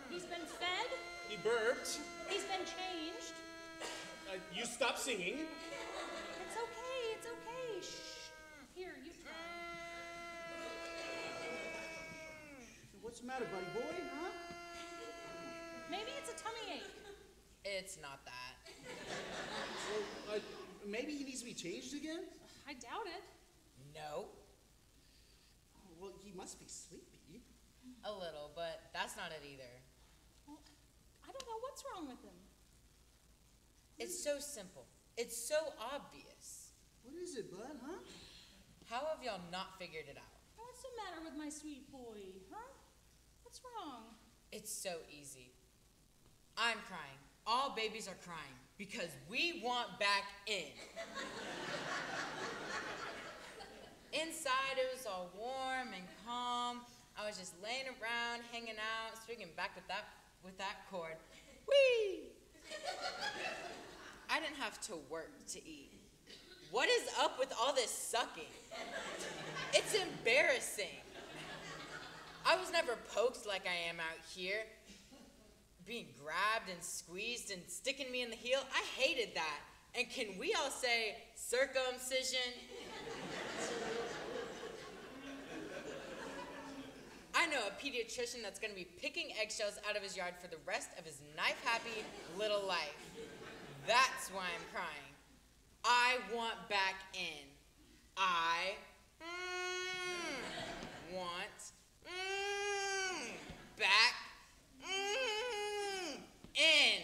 He's been fed. He burped. He's been changed. You stop singing. It's okay, it's okay. Shh. Here, you try. What's the matter, buddy boy, huh? Maybe it's a tummy ache. It's not that. Well, maybe he needs to be changed again? I doubt it. No. Well, he must be sleepy. A little, but that's not it either. Well, I don't know what's wrong with him. It's so simple. It's so obvious. What is it, bud, huh? How have y'all not figured it out? What's the matter with my sweet boy, huh? What's wrong? It's so easy. I'm crying. All babies are crying because we want back in. Inside, it was all warm and calm. I was just laying around, hanging out, swinging back with that cord. Whee! I didn't have to work to eat. What is up with all this sucking? It's embarrassing. I was never poked like I am out here, being grabbed and squeezed and sticking me in the heel. I hated that. And can we all say circumcision? I know a pediatrician that's going to be picking eggshells out of his yard for the rest of his knife-happy little life. That's why I'm crying. I want back in. I want back in.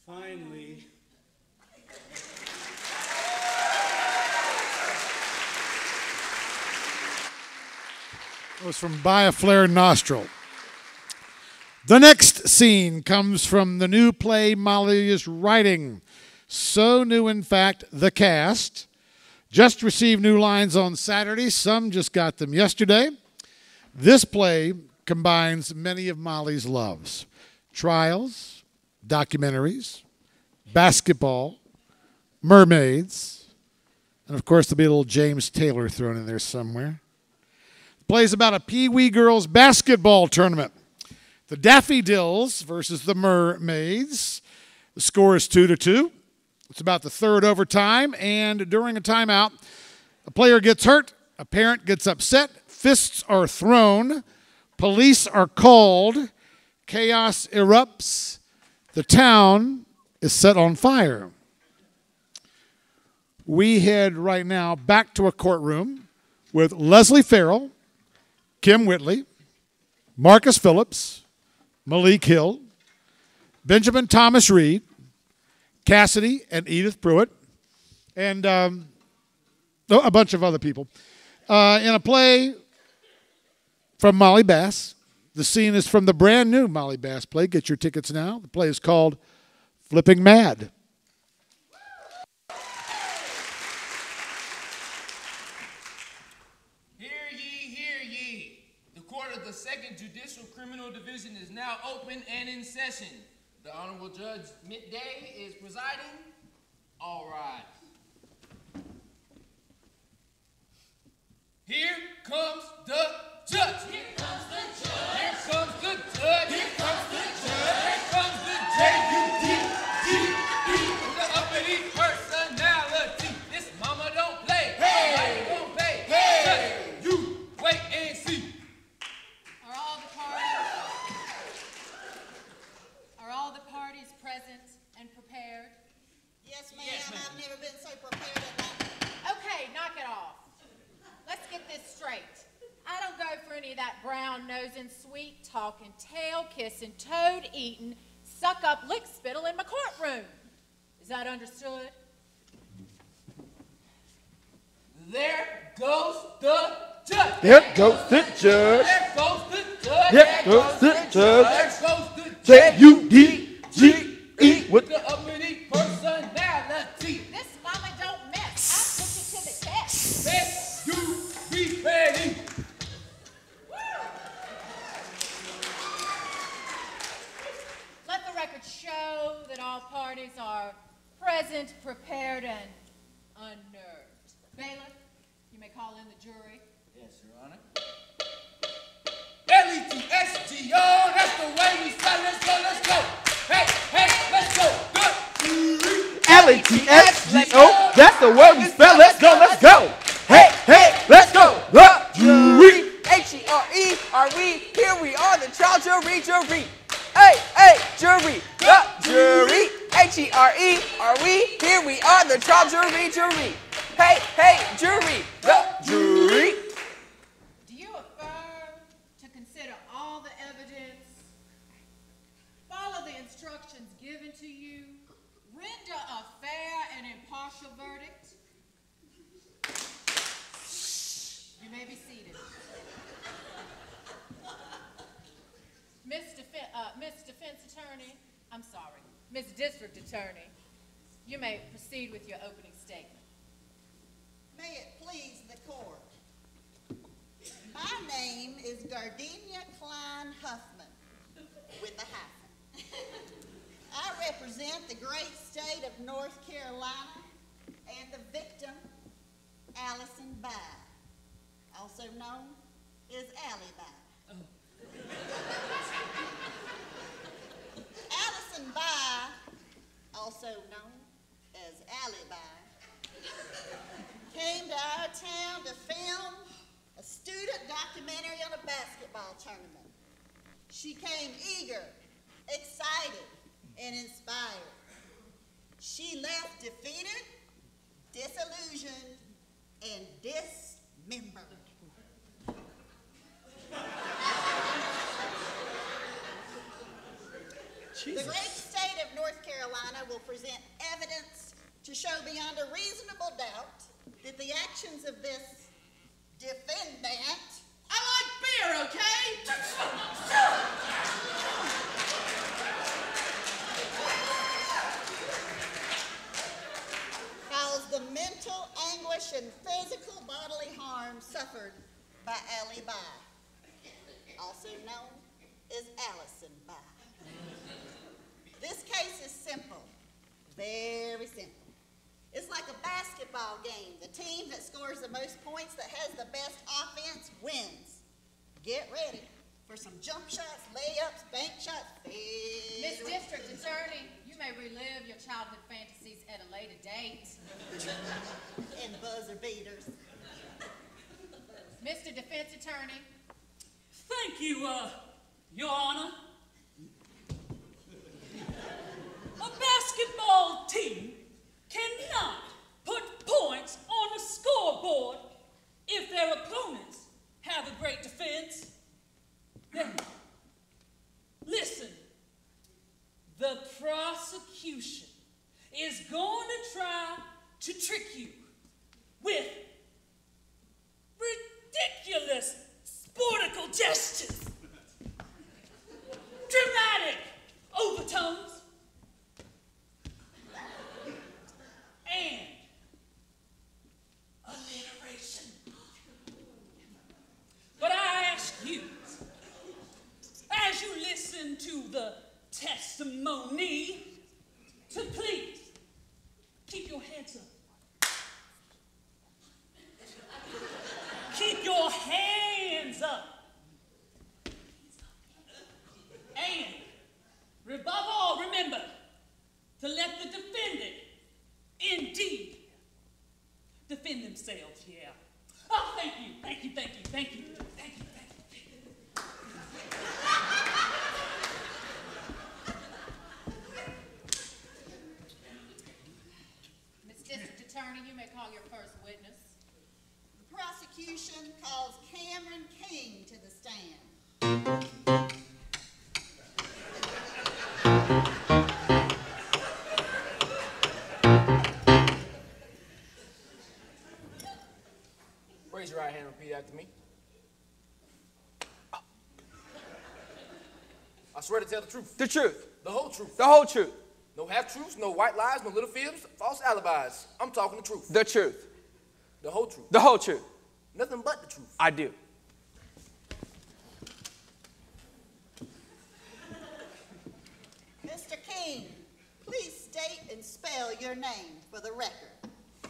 Finally. It was from By a Flare Nostril. The next scene comes from the new play Molly is writing. So new, in fact, the cast just received new lines on Saturday. Some just got them yesterday. This play combines many of Molly's loves: trials, documentaries, basketball, mermaids, and of course there'll be a little James Taylor thrown in there somewhere. The play is about a Pee Wee girls basketball tournament. The Daffodils versus the Mermaids. The score is 2-2. It's about the third overtime, and during a timeout, a player gets hurt, a parent gets upset, fists are thrown, police are called, chaos erupts, the town is set on fire. We head right now back to a courtroom with Leslie Farrell, Kim Whitley, Marcus Phillips, Malik Hill, Benjamin Thomas Reed, Cassidy and Edith Pruitt, and a bunch of other people. In a play from Molly Bass. The scene is from the brand new Molly Bass play. Get your tickets now. The play is called Flipping Mad. Hear ye, hear ye. The court of the Second Judicial Criminal Division is now open and in session. The Honorable Judge Midday is presiding. All rise. Here comes the judge. Here comes the judge. Here comes the judge. Here comes the judge. Here comes the J-U-D-G-E. The uppity personality. This mama don't play. Hey. Nobody won't pay. Hey. Just you wait and see. Are all the parties present and prepared? Yes, ma'am. I've never been so prepared at that. Okay, knock it off. Let's get this straight. I don't go for any of that brown-nosing, sweet-talking, tail-kissing, toad-eating, suck-up, lick-spittle in my courtroom. Is that understood? There goes the judge. There goes the judge. There goes the judge. There goes the judge. There goes the J-U-D-G-E with the uppity personality. This mama don't mess. I'll put you to the test. Best you be ready. Let the record show that all parties are present, prepared, and unnerved. Bailiff, you may call in the jury. Yes, Your Honor. L-E-T-S-G-O, that's the way we spell it, so let's go. Hey, hey, let's go. Good. L-E-T-S-G-O, that's the word we spell. Let's go, let's go. Hey, hey, let's are we? Here we are, the trial jury, jury. Hey, hey, jury, the jury. H-E-R-E, are we? Here we are, the trial jury, jury. Hey, hey, jury, the jury. Do you affirm to consider all the evidence, follow the instructions given to you, render a fair and impartial verdict? You may be seated. Miss Defense Attorney, I'm sorry, Miss District Attorney, you may proceed with your opening statement. May it please the court. My name is Gardenia Klein Huffman, with a hyphen. I represent the great state of North Carolina and the victim, Allison Bye, also known as Allie Bye. Allison Bye, also known as Allie Bye, came to our town to film a student documentary on a basketball tournament. She came eager, excited, and inspired. She left defeated, disillusioned, and dismembered. The great state of North Carolina will present evidence to show beyond a reasonable doubt that the actions of this defendant... I like beer, okay? caused the mental anguish and physical bodily harm suffered by Allie Bye, also known as Allison Bye. This case is simple, very simple. It's like a basketball game. The team that scores the most points, that has the best offense, wins. Get ready for some jump shots, layups, bank shots. Miss District Attorney, you may relive your childhood fantasies at a later date. And buzzer beaters. Mr. Defense Attorney. Thank you, Your Honor. A basketball team cannot put points on the scoreboard if their opponents have a great defense. Then, listen, the prosecution is going to try to trick you with ridiculous sportical gestures, dramatic overtones, and alliteration. But I ask you, as you listen to the testimony, to please keep your heads up. Keep your hands up. And above all, remember to let the defendant indeed defend themselves, yeah. Oh, thank you, thank you, thank you, thank you, thank you, thank you. Miss District Attorney, you may call your first witness. The prosecution calls Cameron King to the stand. Raise your right hand and repeat after me. I swear to tell the truth. The truth. The whole truth. The whole truth. No half-truths, no white lies, no little fibs, false alibis. I'm talking the truth. The truth. The whole truth. The whole truth. Nothing but the truth. I do. Mr. King, please state and spell your name for the record.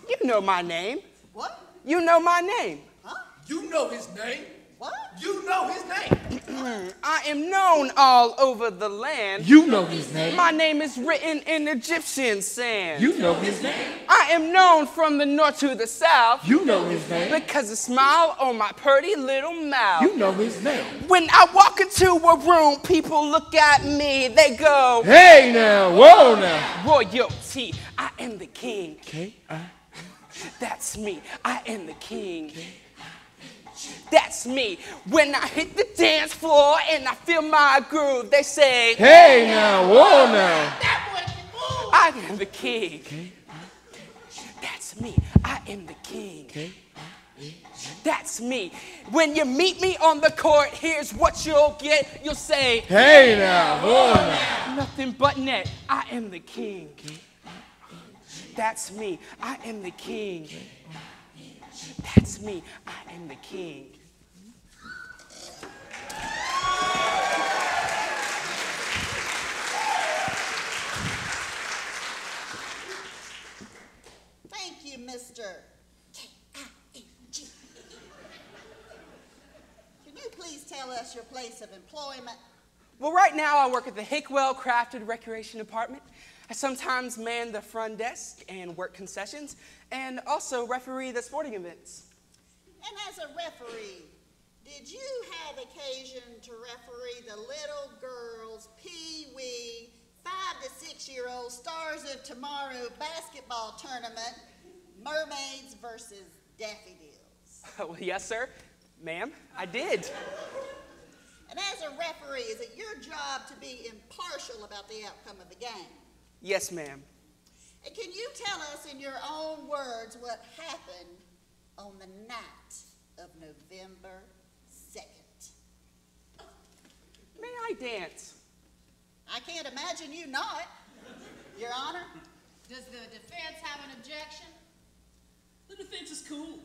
You know my name. What? You know my name. Huh? You know his name. What? You know his name. I am known all over the land. You know his name. My name is written in Egyptian sand. You know his name. I am known from the north to the south. You know his name. Because the smile on my pretty little mouth. You know his name. When I walk into a room, people look at me, they go, hey now, whoa now. Royalty, I am the king. K-I. That's me, I am the king. That's me. When I hit the dance floor and I feel my groove, they say, hey now, whoa now. I am the king. That's me, I am the king. That's me. When you meet me on the court, here's what you'll get. You'll say, hey now, whoa now. Nothing but net, I am the king. That's me, I am the king. That's me, I am the king. Thank you, Mr. K-I-N-G. Can you please tell us your place of employment? Well, right now I work at the Hickwell Crafted Recreation Department. I sometimes man the front desk and work concessions, and also referee the sporting events. And as a referee, did you have occasion to referee the little girls' pee-wee 5 to 6-year-old Stars of Tomorrow basketball tournament, Mermaids versus Daffodils? Well, yes, sir. Ma'am, I did. And as a referee, is it your job to be impartial about the outcome of the game? Yes, ma'am. And can you tell us in your own words what happened on the night of November 2nd? May I dance? I can't imagine you not, Your Honor. Does the defense have an objection? The defense is cool.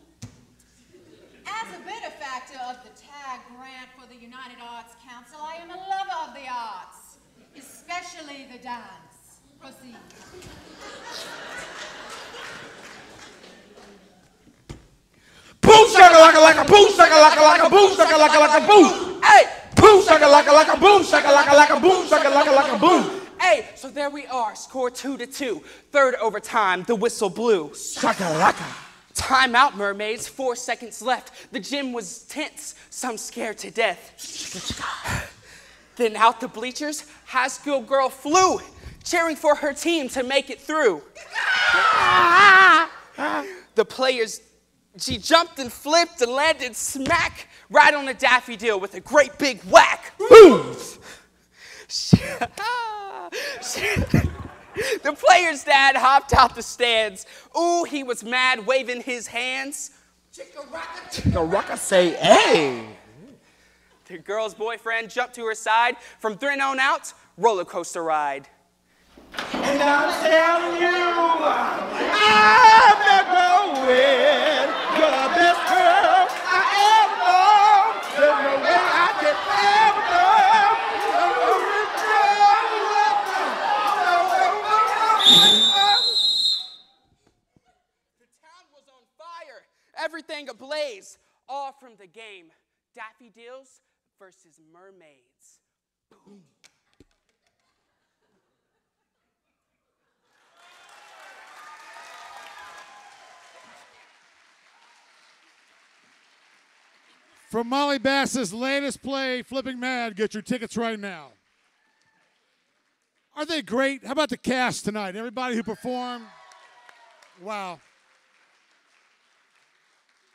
As a benefactor of the TAG grant for the United Arts Council, I am a lover of the arts, especially the dance. Proceed. Boom shaka like a boom shaka like a boom shaka like a boom. Hey! Boom shaka like a boom shaka like a boom shaka like a boom. Hey, so there we are, score 2-2. Third overtime, the whistle blew. Shaka laka. Time out, mermaids, 4 seconds left. The gym was tense, some scared to death. Then out the bleachers, high school girl flew, cheering for her team to make it through. The players, she jumped and flipped and landed smack right on the daffodil with a great big whack. Boom! The player's dad hopped out the stands. Ooh, he was mad, waving his hands. Chicka rocka say, hey. The girl's boyfriend jumped to her side. From then on out, roller coaster ride. And I'm telling you, I'm not going. You're the best girl I ever known. There's no way I could ever know. The town was on fire, everything ablaze, all from the game. Daffodils versus mermaids. Boom. From Molly Bass's latest play, Flipping Mad, get your tickets right now. Are they great? How about the cast tonight? Everybody who performed? Wow.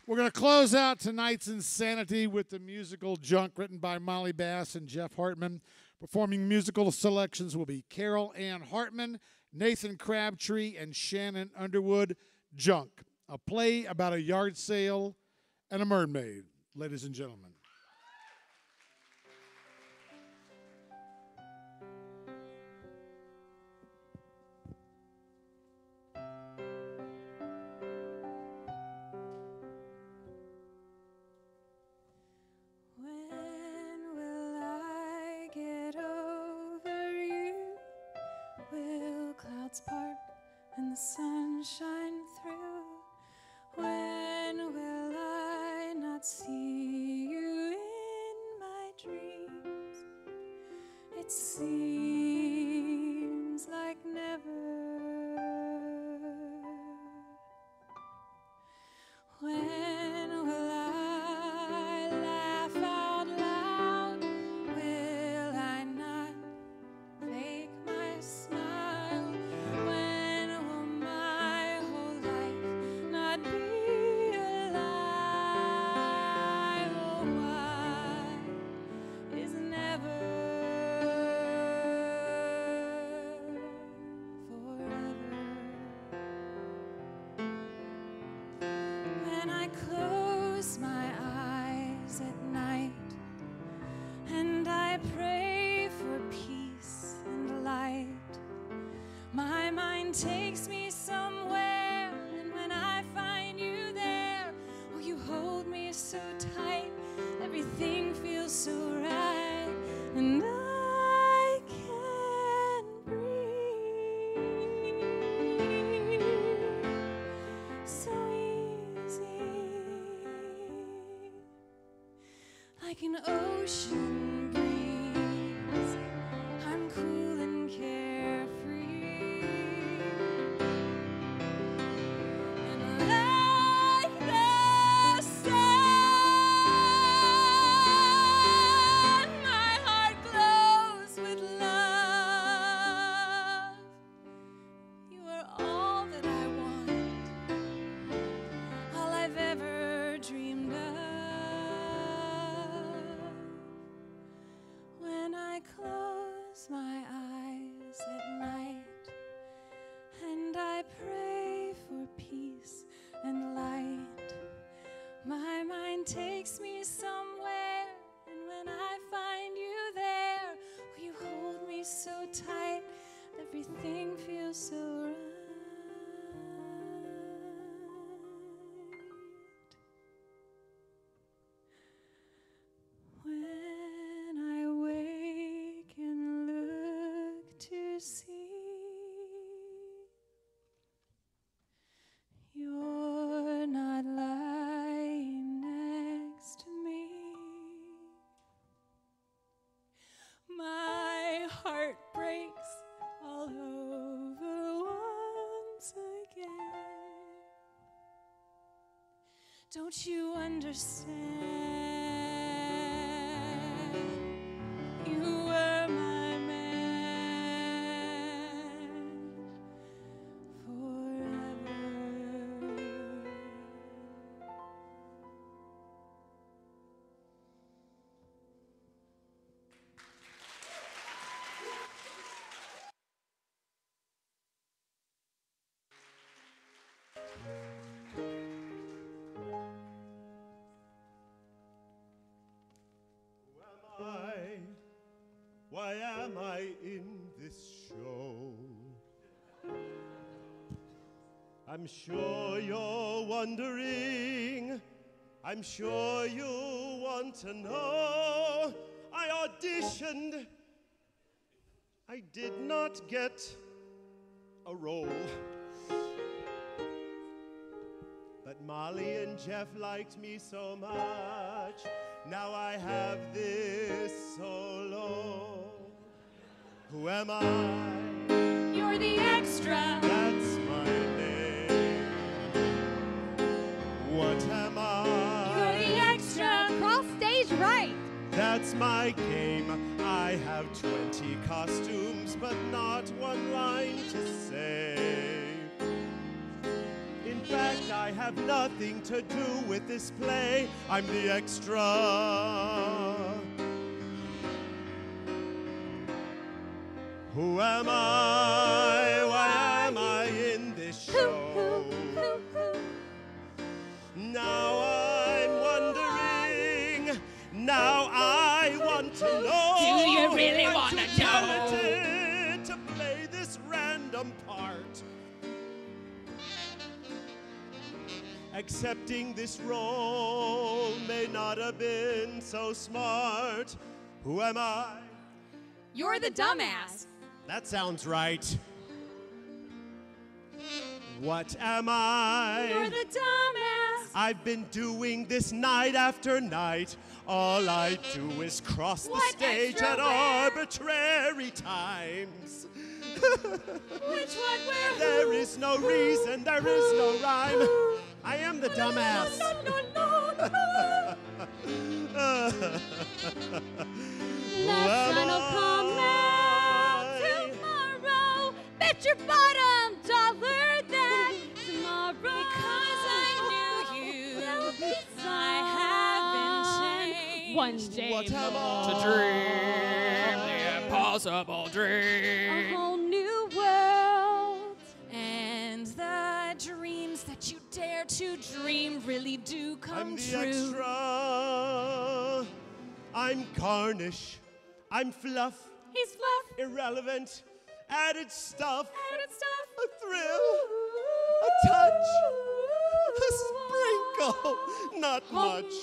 We're going to close out tonight's Insanity with the musical Junk, written by Molly Bass and Jeff Hartman. Performing musical selections will be Carol Ann Hartman, Nathan Crabtree, and Shannon Underwood. Junk, a play about a yard sale and a mermaid, ladies and gentlemen. Part and the sun shine through. When will I not see you in my dreams? It seems like never. When will I laugh out loud? Will I not fake my smile? When will my whole life not be a lie? Oh, why is never forever? When I close my eyes at night and I pray for peace and light, my mind takes me somewhere, and when I find you there, oh, you hold me so tight, everything feels so right, and I can't breathe. So like an ocean breeze, I'm cool and carefree. And like the sun, my heart glows with love. You are all that I want, all I've ever dreamed of. When I close my eyes at night and I pray for peace and light, my mind takes me somewhere, and when I find you there, oh, you hold me so tight, everything feels so right. When I wake and look to see you're not lying next to me, my heart breaks all over once again. Don't you understand? You were my man forever. Why am I in this show? I'm sure you're wondering. I'm sure you want to know. I auditioned. I did not get a role. But Molly and Jeff liked me so much. Now I have this solo. Who am I? You're the extra. That's my name. What am I? You're the extra. Cross stage right. That's my game. I have 20 costumes, but not one line to say. In fact, I have nothing to do with this play. I'm the extra. Who am I? Why am I in this show? Now I'm wondering. Now I want to know. Do you really want to know? Talented to play this random part. Accepting this role may not have been so smart. Who am I? You're the dumbass. That sounds right. What am I? You're the dumbass. I've been doing this night after night. All I do is cross the stage at arbitrary times. Which one, where, who? There is no reason, there is no rhyme. I am the dumbass. Last sign will come out tomorrow. Bet your bottom dollar that tomorrow. Because I knew you, I haven't changed. One day What am more. I? To dream the impossible dream. A whole new world. And the dreams that you dare to dream really do come I'm the true. extra. I'm garnish. I'm fluff. He's fluff. Irrelevant. Added stuff. Added stuff. A thrill. A touch. A sprinkle. Not much.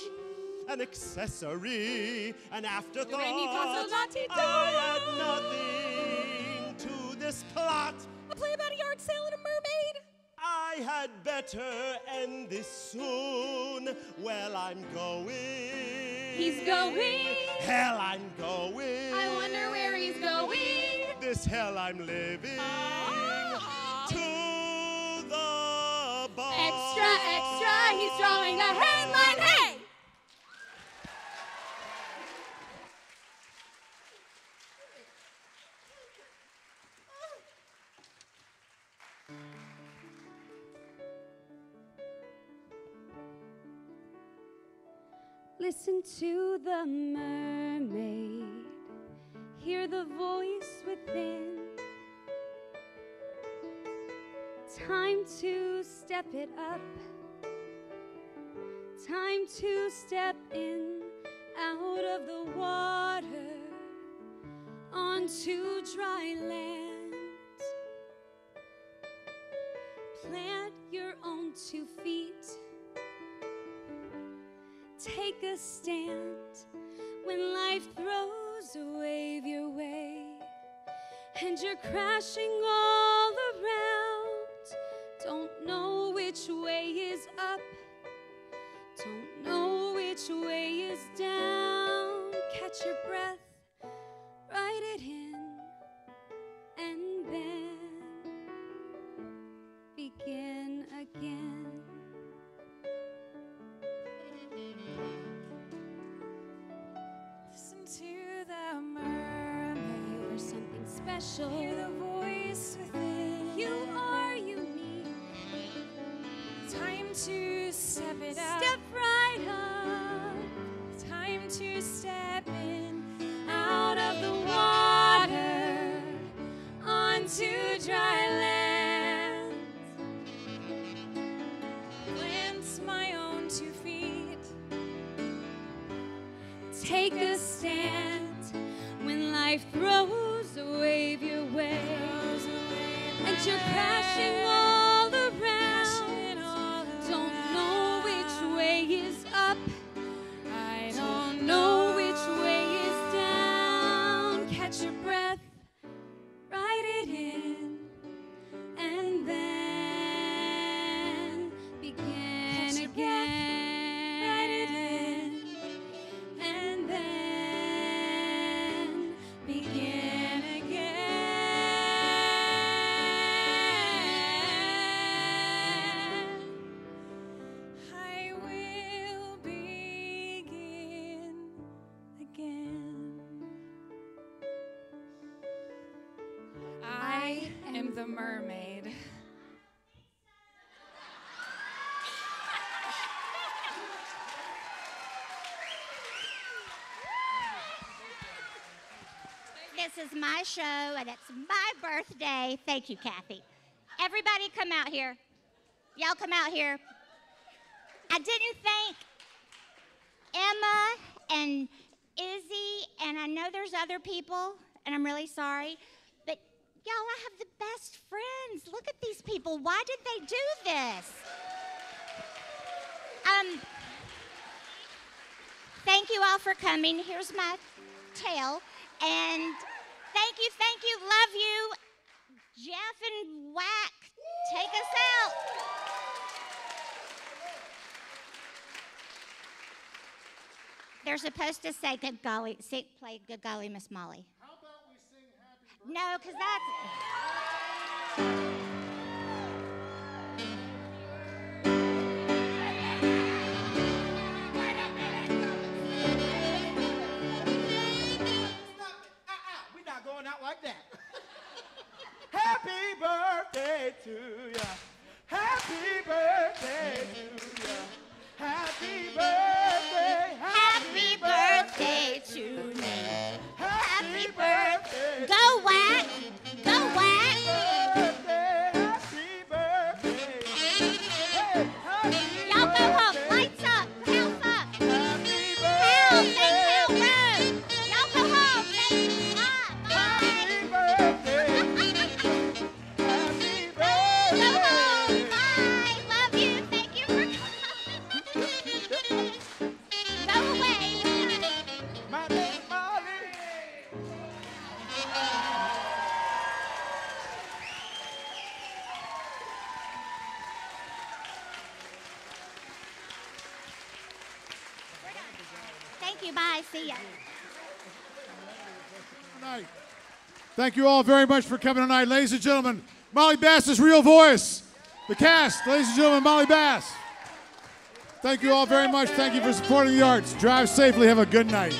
An accessory. An afterthought. I add nothing to this plot. A play about a yard sale and a mermaid. I had better end this soon. Well, I'm going. He's going. Hell, I'm going. I wonder where he's going. This hell I'm living. To the bar. Extra, extra, he's drawing the headline. Hey! Listen to the mermaid, hear the voice within. Time to step it up, time to step in, out of the water, onto dry land. Plant your own 2 feet. Take a stand when life throws a wave your way and you're crashing all around. Don't know which way is up, don't know which way is down. Catch your breath, write it in, and then begin again. Listen to the mermaid. You're something special. Hear the voice within. You are unique. Time to step it up. Step right up. Time to step in. Out of the water. Onto dry land. Plant my own 2 feet. Take a stand when life throws a wave your way and you're crashing all around. Don't know which way is up, I don't know which way is down. Catch your breath, write it in, and then begin again. Write it in. And then begin again. I will begin again. I am the mermaid. This is my show, and it's my birthday. Thank you, Kathy. Everybody come out here. Y'all come out here. I didn't thank Emma and Izzy, and I know there's other people, and I'm really sorry. But y'all, I have the best friends. Look at these people. Why did they do this? Thank you all for coming. Here's my tail. And thank you, love you. Jeff and Whack, take us out. They're supposed to say good golly, play good golly, Miss Molly. How about we sing happy birthday? No, because We're not going out like that. Happy birthday to you. Happy birthday to you. Happy birthday. Happy birthday to me. Happy birthday. Go whack. Go whack. Happy birthday. Hey, happy Y'all go home. Lights up. House up. Hell, thank Hell Road. Y'all go home. Thank Bye. Go home. Bye. Love you. Thank you for coming. Go away. My name's Molly. Thank you. Bye. See ya. Tonight. Thank you all very much for coming tonight. Ladies and gentlemen, Molly Bass's real voice. The cast, ladies and gentlemen, Molly Bass. Thank you all very much. Thank you for supporting the arts. Drive safely. Have a good night.